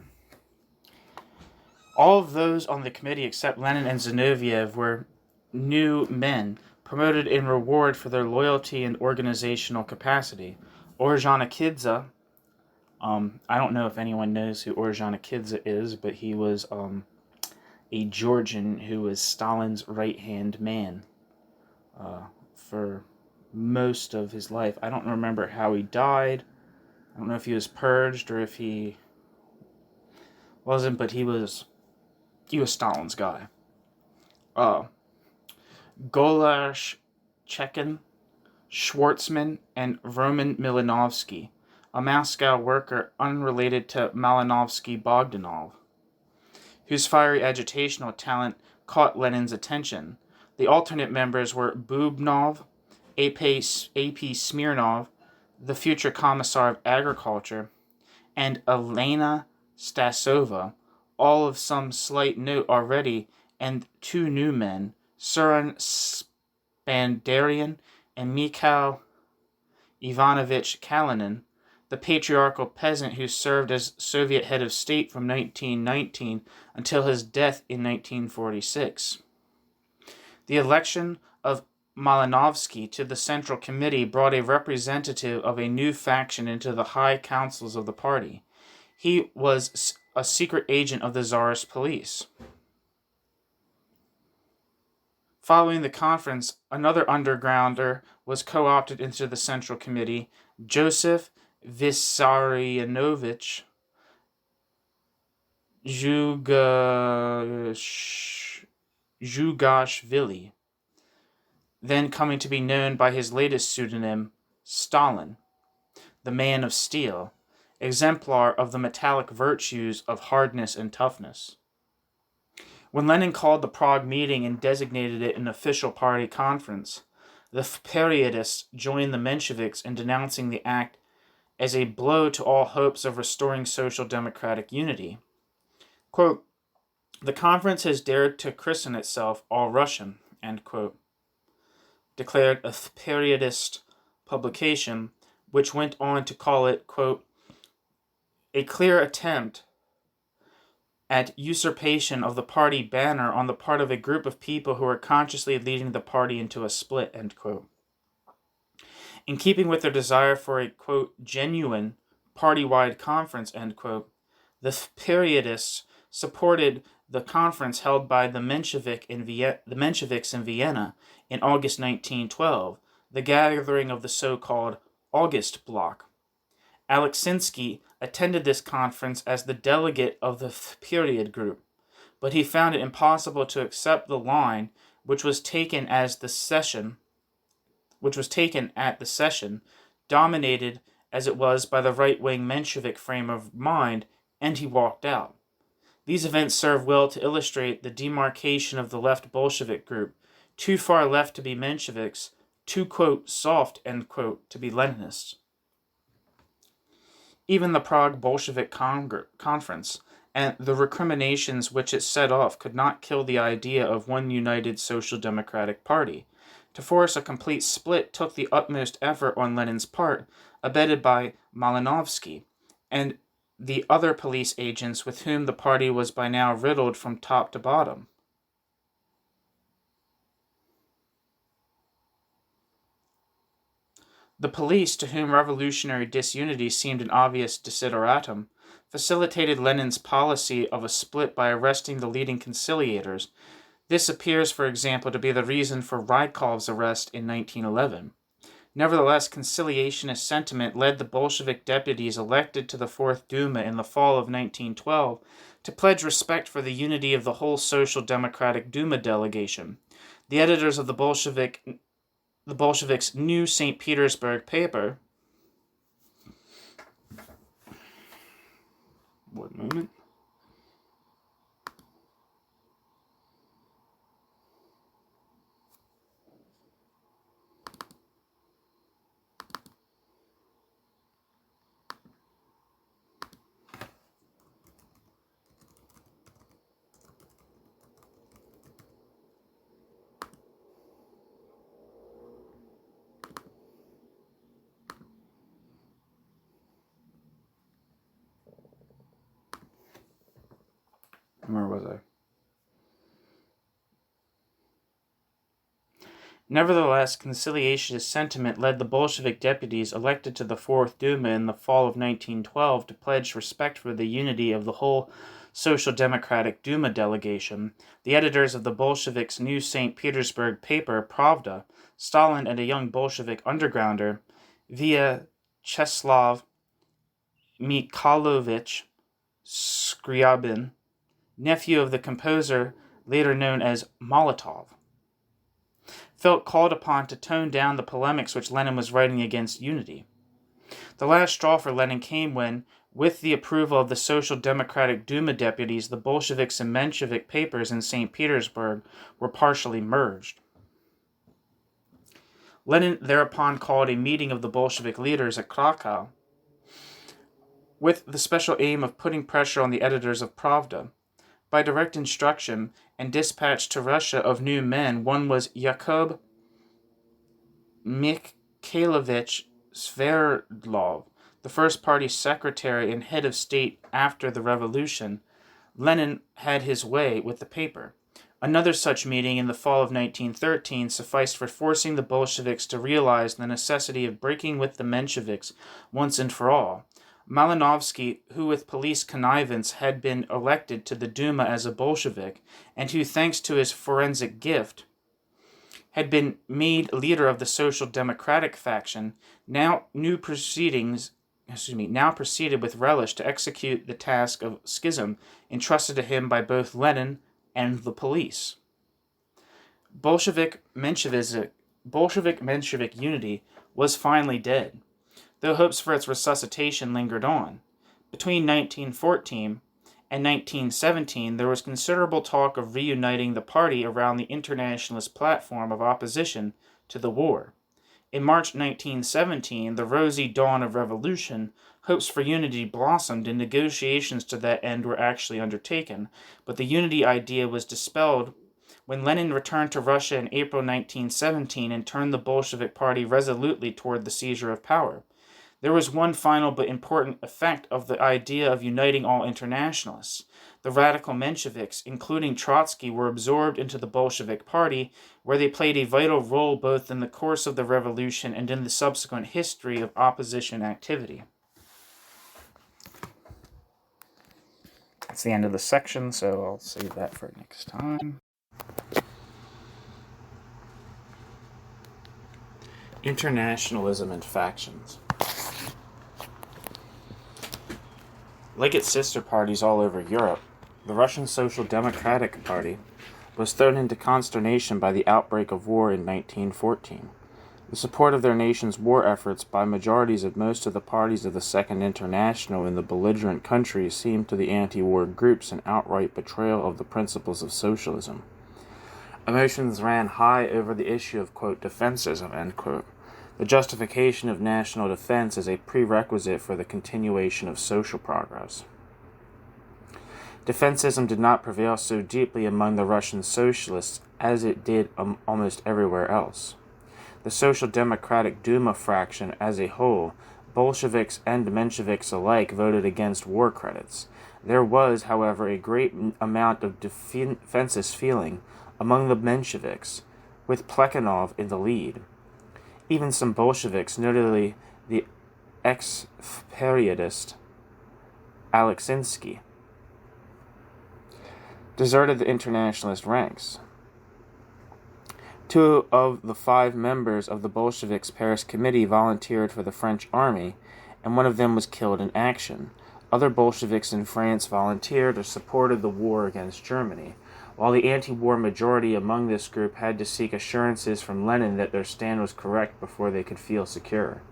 All of those on the committee except Lenin and Zinoviev were new men, promoted in reward for their loyalty and organizational capacity. Ordzhonikidze, I don't know if anyone knows who Ordzhonikidze is, but he was a Georgian who was Stalin's right-hand man for most of his life. I don't remember how he died. I don't know if he was purged or if he wasn't, but he was Stalin's guy. Gulash, Chekin, Schwartzman, and Roman Milinovsky, a Moscow worker unrelated to Malinovsky-Bogdanov, whose fiery agitational talent caught Lenin's attention. The alternate members were Bubnov, A.P. Smirnov, the future Commissar of Agriculture, and Elena Stasova, all of some slight note already, and two new men, Surin Spandarian and Mikhail Ivanovich Kalinin, the patriarchal peasant who served as Soviet head of state from 1919 until his death in 1946. The election of Malinovsky to the Central Committee brought a representative of a new faction into the high councils of the party. He was a secret agent of the Tsarist police. Following the conference, another undergrounder was co-opted into the Central Committee, Joseph Vissarionovich Zhugashvili, then coming to be known by his latest pseudonym, Stalin, the Man of Steel, exemplar of the metallic virtues of hardness and toughness. When Lenin called the Prague meeting and designated it an official party conference, the periodists joined the Mensheviks in denouncing the act as a blow to all hopes of restoring social democratic unity. Quote, "The conference has dared to christen itself All-Russian," end quote, declared a periodist publication, which went on to call it, quote, "a clear attempt at usurpation of the party banner on the part of a group of people who are consciously leading the party into a split, end quote. In keeping with their desire for a, quote, genuine party-wide conference, end quote, the periodists supported the conference held by the Mensheviks in Vienna in August 1912, the gathering of the so-called August Bloc. Alexinsky attended this conference as the delegate of the period group, but he found it impossible to accept the line which was taken at the session, dominated as it was by the right-wing Menshevik frame of mind, and he walked out. These events serve well to illustrate the demarcation of the left Bolshevik group, too far left to be Mensheviks, too, quote, soft, end quote, to be Leninists. Even the Prague Bolshevik Conference and the recriminations which it set off could not kill the idea of one united social democratic party. To force a complete split took the utmost effort on Lenin's part, abetted by Malinovsky and the other police agents with whom the party was by now riddled from top to bottom. The police, to whom revolutionary disunity seemed an obvious desideratum, facilitated Lenin's policy of a split by arresting the leading conciliators. This appears, for example, to be the reason for Rykov's arrest in 1911. Nevertheless, conciliationist sentiment led the Bolshevik deputies elected to the Fourth Duma in the fall of 1912 to pledge respect for the unity of the whole Social Democratic Duma delegation. The editors of the Bolsheviks' new St. Petersburg paper. One moment. Where was I? Nevertheless, conciliationist sentiment led the Bolshevik deputies elected to the Fourth Duma in the fall of 1912 to pledge respect for the unity of the whole Social Democratic Duma delegation. The editors of the Bolsheviks' new St. Petersburg paper, Pravda, Stalin and a young Bolshevik undergrounder, Vyacheslav Mikhailovich Skryabin, nephew of the composer later known as Molotov, felt called upon to tone down the polemics which Lenin was writing against unity. The last straw for Lenin came when, with the approval of the Social Democratic Duma deputies, the Bolsheviks and Menshevik papers in St. Petersburg were partially merged. Lenin thereupon called a meeting of the Bolshevik leaders at Krakow with the special aim of putting pressure on the editors of Pravda. By direct instruction and dispatch to Russia of new men, one was Yakub Mikhailovich Sverdlov, the first party secretary and head of state after the revolution. Lenin had his way with the paper. Another such meeting in the fall of 1913 sufficed for forcing the Bolsheviks to realize the necessity of breaking with the Mensheviks once and for all. Malinovsky, who with police connivance had been elected to the Duma as a Bolshevik, and who, thanks to his forensic gift, had been made leader of the Social Democratic faction, now proceeded with relish to execute the task of schism entrusted to him by both Lenin and the police. Bolshevik Menshevik unity was finally dead, though hopes for its resuscitation lingered on. Between 1914 and 1917, there was considerable talk of reuniting the party around the internationalist platform of opposition to the war. In March 1917, the rosy dawn of revolution, hopes for unity blossomed and negotiations to that end were actually undertaken, but the unity idea was dispelled when Lenin returned to Russia in April 1917 and turned the Bolshevik Party resolutely toward the seizure of power. There was one final but important effect of the idea of uniting all internationalists. The radical Mensheviks, including Trotsky, were absorbed into the Bolshevik Party, where they played a vital role both in the course of the revolution and in the subsequent history of opposition activity. That's the end of the section, so I'll save that for next time. Internationalism and factions. Like its sister parties all over Europe, the Russian Social Democratic Party was thrown into consternation by the outbreak of war in 1914. The support of their nation's war efforts by majorities of most of the parties of the Second International in the belligerent countries seemed to the anti-war groups an outright betrayal of the principles of socialism. Emotions ran high over the issue of, quote, defensism, end quote, the justification of national defense as a prerequisite for the continuation of social progress. Defensism did not prevail so deeply among the Russian socialists as it did almost everywhere else. The Social Democratic Duma fraction as a whole, Bolsheviks and Mensheviks alike, voted against war credits. There was, however, a great amount of defensist feeling among the Mensheviks, with Plekhanov in the lead. Even some Bolsheviks, notably the ex-periodist Alexinsky, deserted the internationalist ranks. 2 of the 5 members of the Bolsheviks' Paris Committee volunteered for the French army, and one of them was killed in action. Other Bolsheviks in France volunteered or supported the war against Germany, while the anti-war majority among this group had to seek assurances from Lenin that their stand was correct before they could feel secure.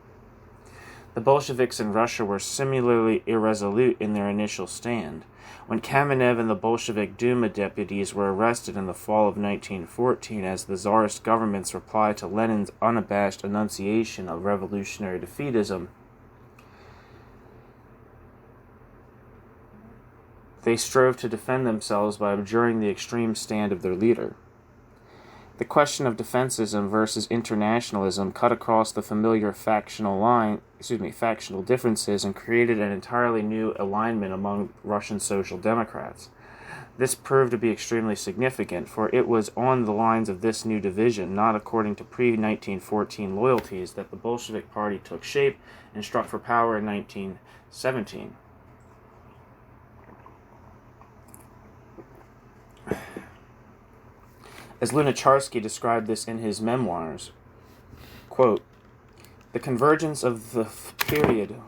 The Bolsheviks in Russia were similarly irresolute in their initial stand. When Kamenev and the Bolshevik Duma deputies were arrested in the fall of 1914 as the Tsarist government's reply to Lenin's unabashed enunciation of revolutionary defeatism, they strove to defend themselves by abjuring the extreme stand of their leader. The question of defensism versus internationalism cut across the familiar factional differences and created an entirely new alignment among Russian Social Democrats. This proved to be extremely significant, for it was on the lines of this new division, not according to pre-1914 loyalties, that the Bolshevik Party took shape and struck for power in 1917. As Lunacharsky described this in his memoirs, quote, the convergence of the period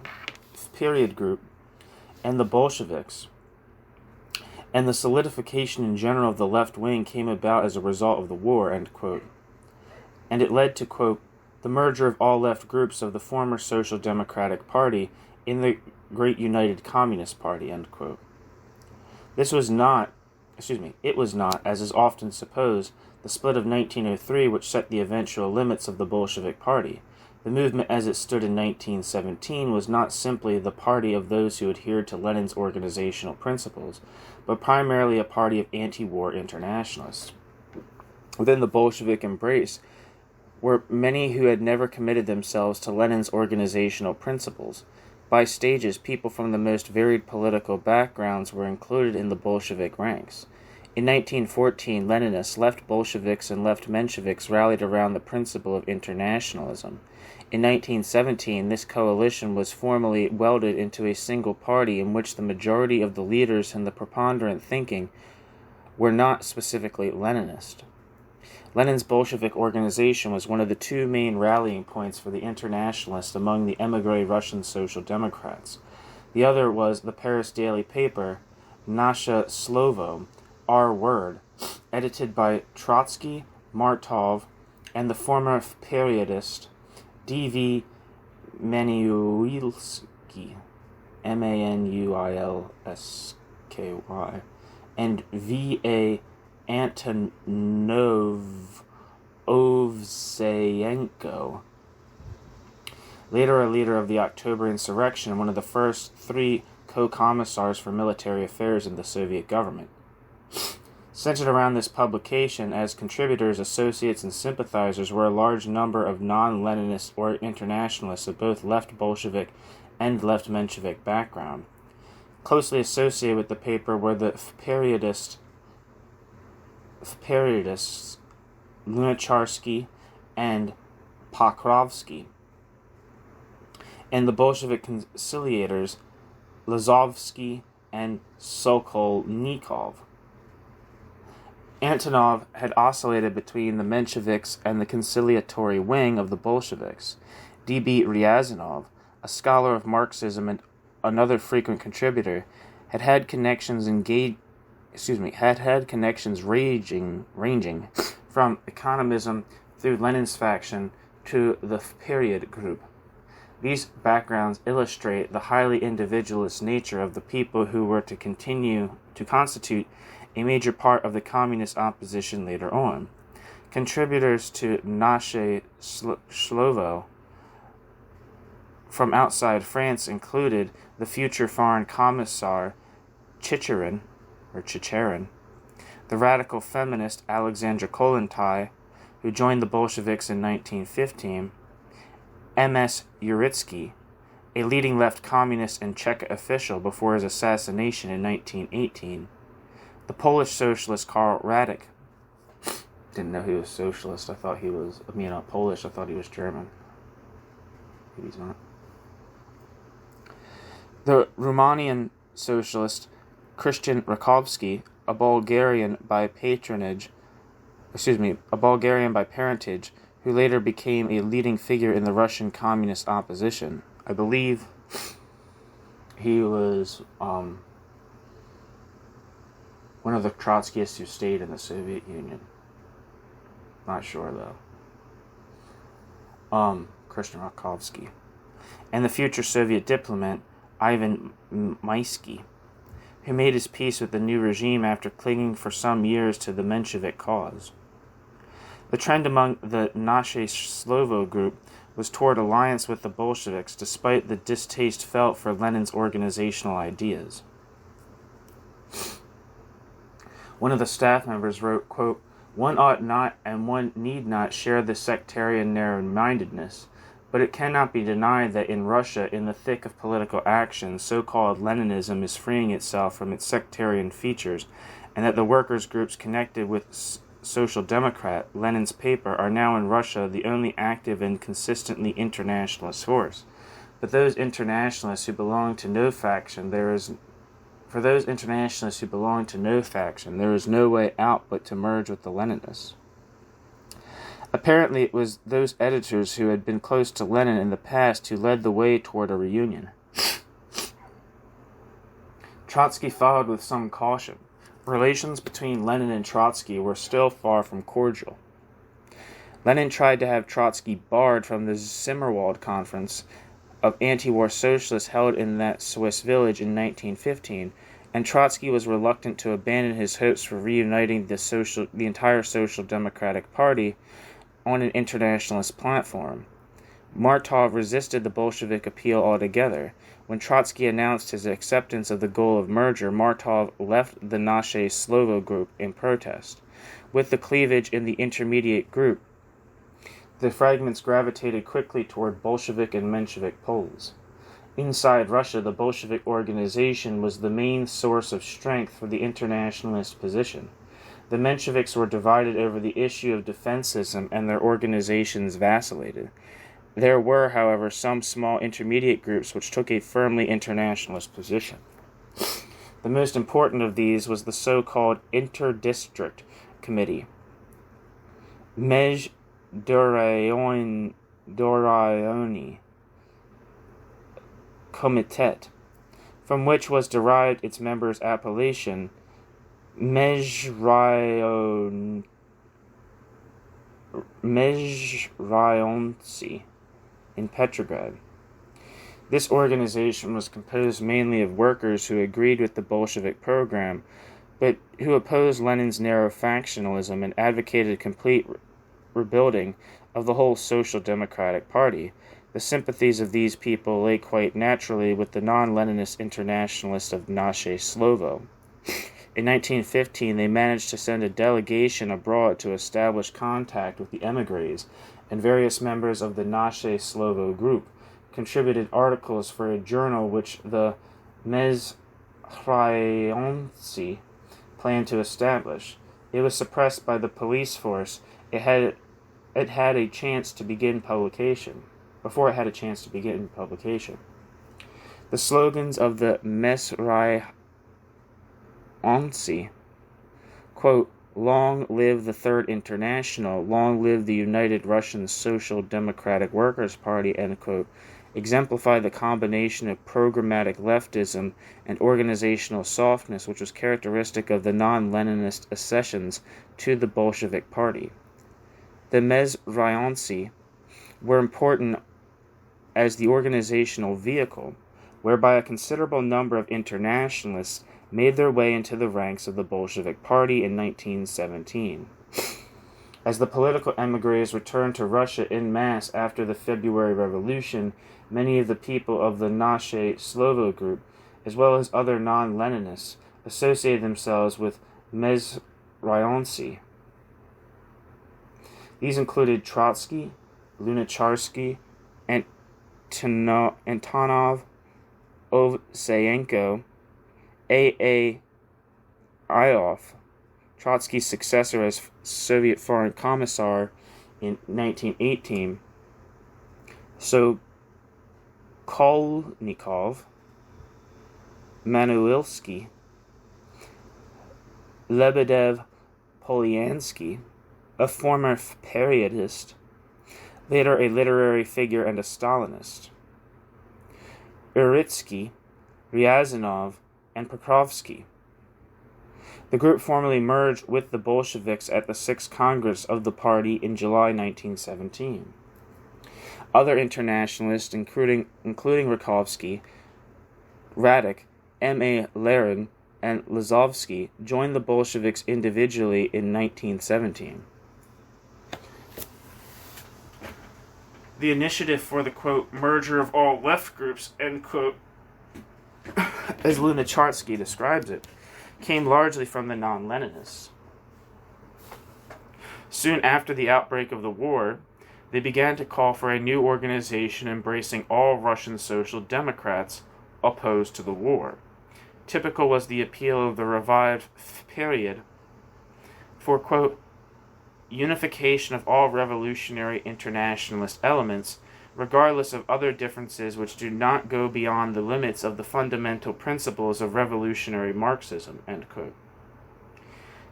group and the Bolsheviks and the solidification in general of the left wing came about as a result of the war, end quote. And it led to, quote, the merger of all left groups of the former Social Democratic Party in the Great United Communist Party, end quote. It was not, as is often supposed, the split of 1903 which set the eventual limits of the Bolshevik Party. The movement as it stood in 1917 was not simply the party of those who adhered to Lenin's organizational principles, but primarily a party of anti-war internationalists. Within the Bolshevik embrace were many who had never committed themselves to Lenin's organizational principles. By stages, people from the most varied political backgrounds were included in the Bolshevik ranks. In 1914, Leninists, left Bolsheviks, and left Mensheviks rallied around the principle of internationalism. In 1917, this coalition was formally welded into a single party in which the majority of the leaders and the preponderant thinking were not specifically Leninist. Lenin's Bolshevik organization was one of the 2 main rallying points for the internationalists among the émigré Russian Social Democrats. The other was the Paris daily paper, Nasze Slovo, Our Word, edited by Trotsky, Martov, and the former periodist D.V. Manuilsky, Manuilsky, and V.A. Antonov Ovseyenko, later a leader of the October insurrection and one of the first 3 co-commissars for military affairs in the Soviet government. Centered around this publication as contributors, associates, and sympathizers were a large number of non-Leninist or internationalists of both left Bolshevik and left Menshevik background. Closely associated with the paper were the periodists Lunacharsky and Pokrovsky, and the Bolshevik conciliators Lazovsky and Sokolnikov. Antonov had oscillated between the Mensheviks and the conciliatory wing of the Bolsheviks. D.B. Ryazanov, a scholar of Marxism and another frequent contributor, had connections ranging from economism through Lenin's faction to the period group. These backgrounds illustrate the highly individualist nature of the people who were to constitute a major part of the communist opposition later on. Contributors to Naše Slovo from outside France included the future foreign commissar Chicherin, the radical feminist Alexandra Kollontai, who joined the Bolsheviks in 1915, M.S. Uritsky, a leading left communist and Czech official before his assassination in 1918, the Polish socialist Karl Radek. Didn't know he was socialist. I thought he was, Polish. I thought he was German. Maybe he's not. The Romanian socialist Christian Rakovsky, a Bulgarian by parentage, who later became a leading figure in the Russian communist opposition. I believe he was one of the Trotskyists who stayed in the Soviet Union. Not sure, though. Christian Rakovsky. And the future Soviet diplomat, Ivan Maisky, who made his peace with the new regime after clinging for some years to the Menshevik cause. The trend among the Naše Slovo group was toward alliance with the Bolsheviks, despite the distaste felt for Lenin's organizational ideas. One of the staff members wrote, quote, "One ought not and one need not share the sectarian narrow-mindedness, but it cannot be denied that in Russia, in the thick of political action, so-called Leninism is freeing itself from its sectarian features, and that the workers' groups connected with Social Democrat, Lenin's paper, are now in Russia the only active and consistently internationalist force. But those internationalists who belong to no faction, there is no way out but to merge with the Leninists." Apparently it was those editors who had been close to Lenin in the past who led the way toward a reunion. Trotsky followed with some caution. Relations between Lenin and Trotsky were still far from cordial. Lenin tried to have Trotsky barred from the Zimmerwald Conference of anti-war socialists held in that Swiss village in 1915, and Trotsky was reluctant to abandon his hopes for reuniting the entire Social Democratic Party on an internationalist platform. Martov resisted the Bolshevik appeal altogether. When Trotsky announced his acceptance of the goal of merger, Martov left the Naše Slovo group in protest. With the cleavage in the intermediate group, the fragments gravitated quickly toward Bolshevik and Menshevik poles. Inside Russia, the Bolshevik organization was the main source of strength for the internationalist position. The Mensheviks were divided over the issue of defensism, and their organizations vacillated. There were, however, some small intermediate groups which took a firmly internationalist position. The most important of these was the so-called Interdistrict Committee, Mejdorayoni Komitet, from which was derived its members' appellation, Mezhrayontsy, in Petrograd. This organization was composed mainly of workers who agreed with the Bolshevik program, but who opposed Lenin's narrow factionalism and advocated complete rebuilding of the whole Social Democratic Party. The sympathies of these people lay quite naturally with the non-Leninist internationalists of Naše Slovo. In 1915, they managed to send a delegation abroad to establish contact with the émigrés, and various members of the Naše Slovo group contributed articles for a journal which the Mensheviks planned to establish. It was suppressed by the police force. It had a chance to begin publication. Before it had a chance to begin publication. The slogans of the Mensheviks, quote, "Long live the Third International, long live the United Russian Social Democratic Workers' Party," end quote, exemplify the combination of programmatic leftism and organizational softness which was characteristic of the non-Leninist accessions to the Bolshevik Party. The Mensheviks were important as the organizational vehicle whereby a considerable number of internationalists made their way into the ranks of the Bolshevik Party in 1917. As the political émigrés returned to Russia en masse after the February Revolution, many of the people of the Naše Slovo group, as well as other non-Leninists, associated themselves with Mensheviks. These included Trotsky, Lunacharsky, Antonov, Ovseyenko, A.A. Ioffe, Trotsky's successor as Soviet Foreign Commissar in 1918, Sokolnikov, Manuilsky, Lebedev Polyansky, a former periodist, later a literary figure and a Stalinist, Uritsky, Ryazanov, and Pokrovsky. The group formally merged with the Bolsheviks at the 6th Congress of the party in July 1917. Other internationalists, including Rakovsky, Radek, M.A. Lerin, and Lazovsky, joined the Bolsheviks individually in 1917. The initiative for the, quote, merger of all left groups, end quote, as Lunacharsky describes it, came largely from the non-Leninists. Soon after the outbreak of the war, they began to call for a new organization embracing all Russian social democrats opposed to the war. Typical was the appeal of the revived period for, quote, unification of all revolutionary internationalist elements, regardless of other differences which do not go beyond the limits of the fundamental principles of revolutionary Marxism, end quote.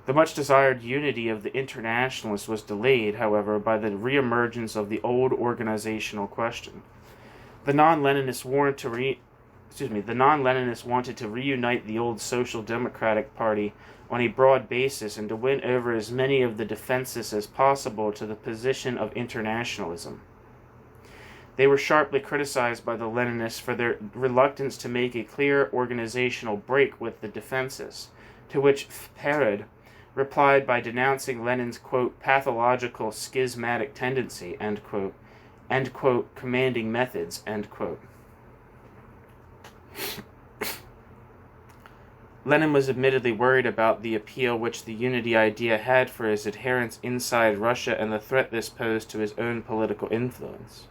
The much-desired unity of the internationalists was delayed, however, by the reemergence of the old organizational question. The non-Leninists wanted to reunite the old Social Democratic Party on a broad basis and to win over as many of the Defencists as possible to the position of internationalism. They were sharply criticized by the Leninists for their reluctance to make a clear organizational break with the Defencists, to which Fyodor replied by denouncing Lenin's, quote, pathological schismatic tendency, end quote, commanding methods, end quote. Lenin was admittedly worried about the appeal which the unity idea had for his adherents inside Russia and the threat this posed to his own political influence.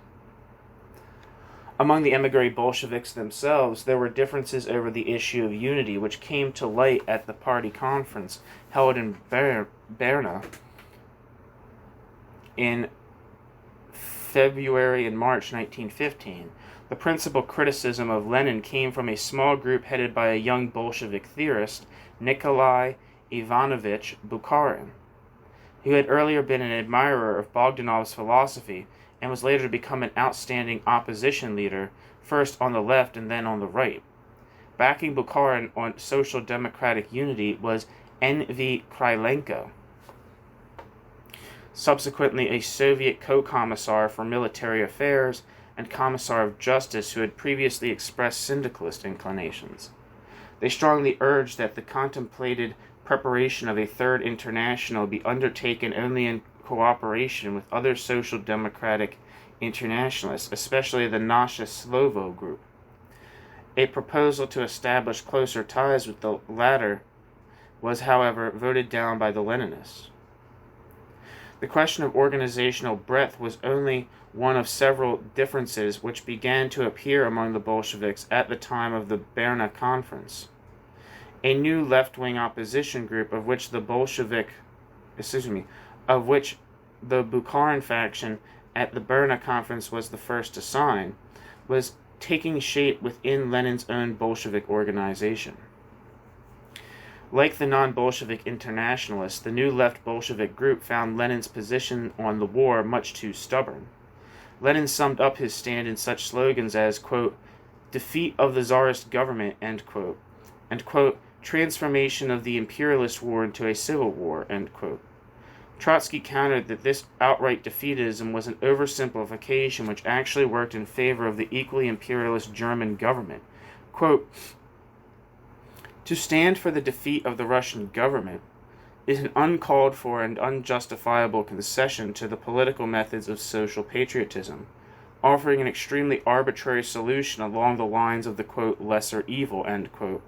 Among the émigré Bolsheviks themselves, there were differences over the issue of unity, which came to light at the party conference held in Berna in February and March 1915. The principal criticism of Lenin came from a small group headed by a young Bolshevik theorist, Nikolai Ivanovich Bukharin, who had earlier been an admirer of Bogdanov's philosophy and was later to become an outstanding opposition leader, first on the left and then on the right. Backing Bukharin on social democratic unity was N.V. Krylenko, subsequently a Soviet co-commissar for military affairs and commissar of justice who had previously expressed syndicalist inclinations. They strongly urged that the contemplated preparation of a third international be undertaken only in cooperation with other social democratic internationalists, especially the Naše Slovo group. A proposal to establish closer ties with the latter was, however, voted down by the Leninists. The question of organizational breadth was only one of several differences which began to appear among the Bolsheviks at the time of the Berna Conference. A new left-wing opposition group of which the Bukharin faction at the Berna Conference was the first to sign, was taking shape within Lenin's own Bolshevik organization. Like the non-Bolshevik Internationalists, the new left Bolshevik group found Lenin's position on the war much too stubborn. Lenin summed up his stand in such slogans as, quote, defeat of the Tsarist government, end quote, and, quote, transformation of the imperialist war into a civil war, end quote. Trotsky countered that this outright defeatism was an oversimplification which actually worked in favor of the equally imperialist German government. Quote, to stand for the defeat of the Russian government is an uncalled for and unjustifiable concession to the political methods of social patriotism, offering an extremely arbitrary solution along the lines of the, quote, lesser evil, end quote,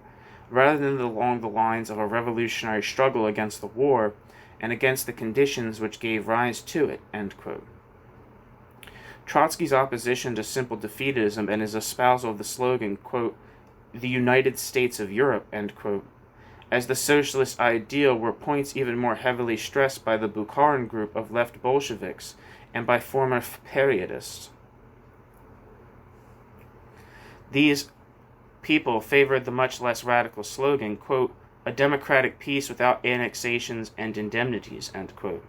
rather than along the lines of a revolutionary struggle against the war and against the conditions which gave rise to it, end quote. Trotsky's opposition to simple defeatism and his espousal of the slogan, quote, the United States of Europe, end quote, as the socialist ideal were points even more heavily stressed by the Bukharin group of left Bolsheviks and by former periodists. These people favored the much less radical slogan, quote, a democratic peace without annexations and indemnities, end quote.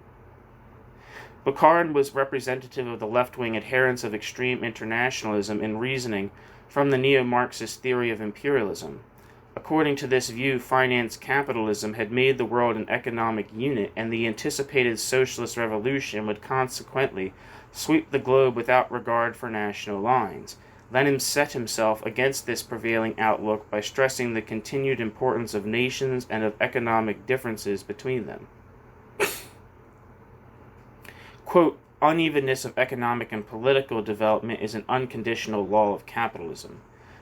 Bukharin was representative of the left-wing adherents of extreme internationalism in reasoning from the neo-Marxist theory of imperialism. According to this view, finance capitalism had made the world an economic unit, and the anticipated socialist revolution would consequently sweep the globe without regard for national lines. Lenin set himself against this prevailing outlook by stressing the continued importance of nations and of economic differences between them. Quote, unevenness of economic and political development is an unconditional law of capitalism.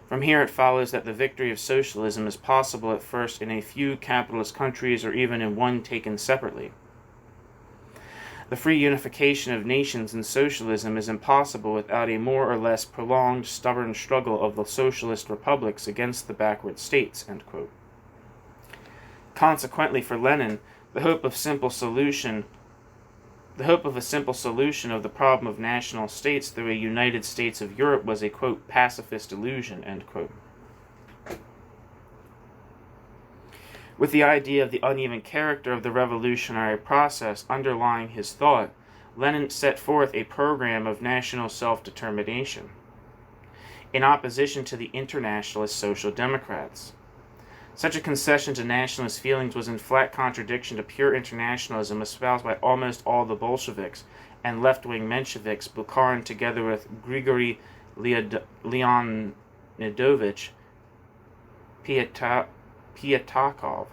From here it follows that the victory of socialism is possible at first in a few capitalist countries or even in one taken separately. The free unification of nations in socialism is impossible without a more or less prolonged, stubborn struggle of the socialist republics against the backward states, end quote. Consequently, for Lenin, the hope of a simple solution of the problem of national states through a United States of Europe was a, quote, pacifist illusion, end quote. With the idea of the uneven character of the revolutionary process underlying his thought, Lenin set forth a program of national self-determination, in opposition to the internationalist Social Democrats. Such a concession to nationalist feelings was in flat contradiction to pure internationalism espoused by almost all the Bolsheviks and left-wing Mensheviks, Bukharin together with Grigory Leonidovich Pyatakov,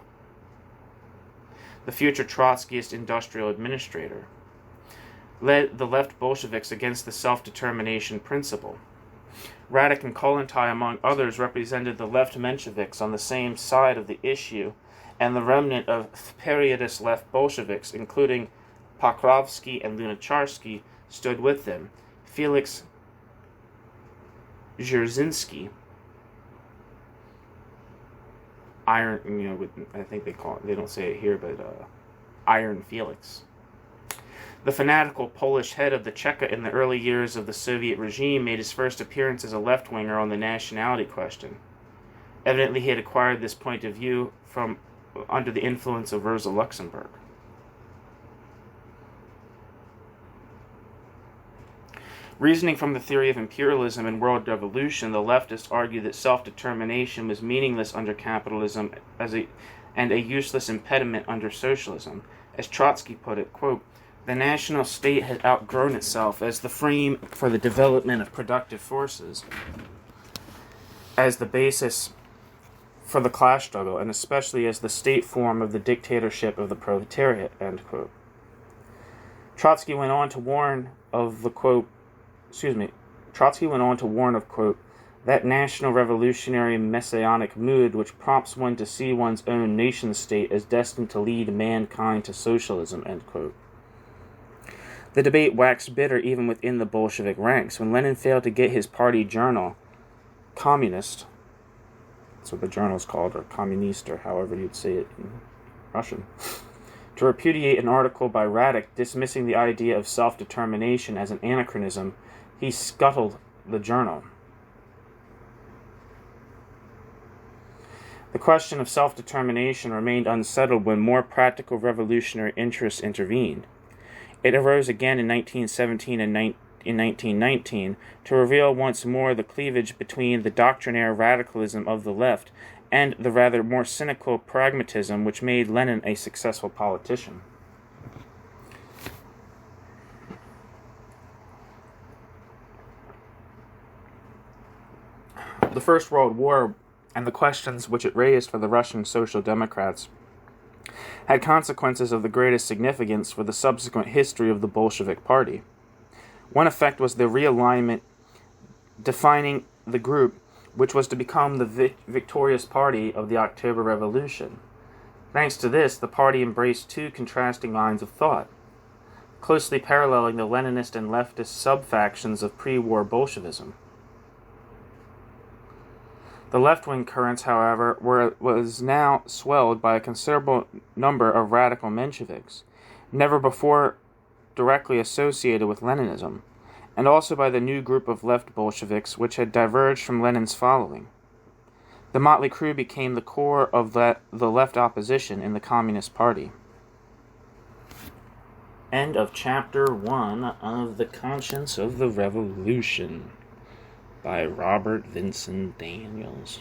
the future Trotskyist industrial administrator, led the left Bolsheviks against the self-determination principle. Radek and Kollontai, among others, represented the left Mensheviks on the same side of the issue, and the remnant of periodist left Bolsheviks, including Pokrovsky and Lunacharsky, stood with them. Felix Dzerzhinsky, I think they call it, they don't say it here, but Iron Felix. The fanatical Polish head of the Cheka in the early years of the Soviet regime made his first appearance as a left-winger on the nationality question. Evidently, he had acquired this point of view from under the influence of Rosa Luxemburg. Reasoning from the theory of imperialism and world revolution, the leftists argued that self-determination was meaningless under capitalism and a useless impediment under socialism. As Trotsky put it, quote, the national state has outgrown itself as the frame for the development of productive forces, as the basis for the class struggle, and especially as the state form of the dictatorship of the proletariat, end quote. Trotsky went on to warn of, quote, that national revolutionary messianic mood which prompts one to see one's own nation-state as destined to lead mankind to socialism, end quote. The debate waxed bitter even within the Bolshevik ranks when Lenin failed to get his party journal, Communist, that's what the journal's called, or Communist, or however you'd say it in Russian, to repudiate an article by Radek dismissing the idea of self-determination as an anachronism. He scuttled the journal. The question of self-determination remained unsettled when more practical revolutionary interests intervened. It arose again in 1917 and in 1919 to reveal once more the cleavage between the doctrinaire radicalism of the left and the rather more cynical pragmatism which made Lenin a successful politician. The First World War and the questions which it raised for the Russian Social Democrats had consequences of the greatest significance for the subsequent history of the Bolshevik Party. One effect was the realignment defining the group which was to become the victorious party of the October Revolution. Thanks to this, the party embraced two contrasting lines of thought, closely paralleling the Leninist and leftist sub-factions of pre-war Bolshevism. The left-wing currents, however, was now swelled by a considerable number of radical Mensheviks, never before directly associated with Leninism, and also by the new group of left Bolsheviks which had diverged from Lenin's following. The motley crew became the core of the left opposition in the Communist Party. End of Chapter 1 of The Conscience of the Revolution by Robert Vincent Daniels.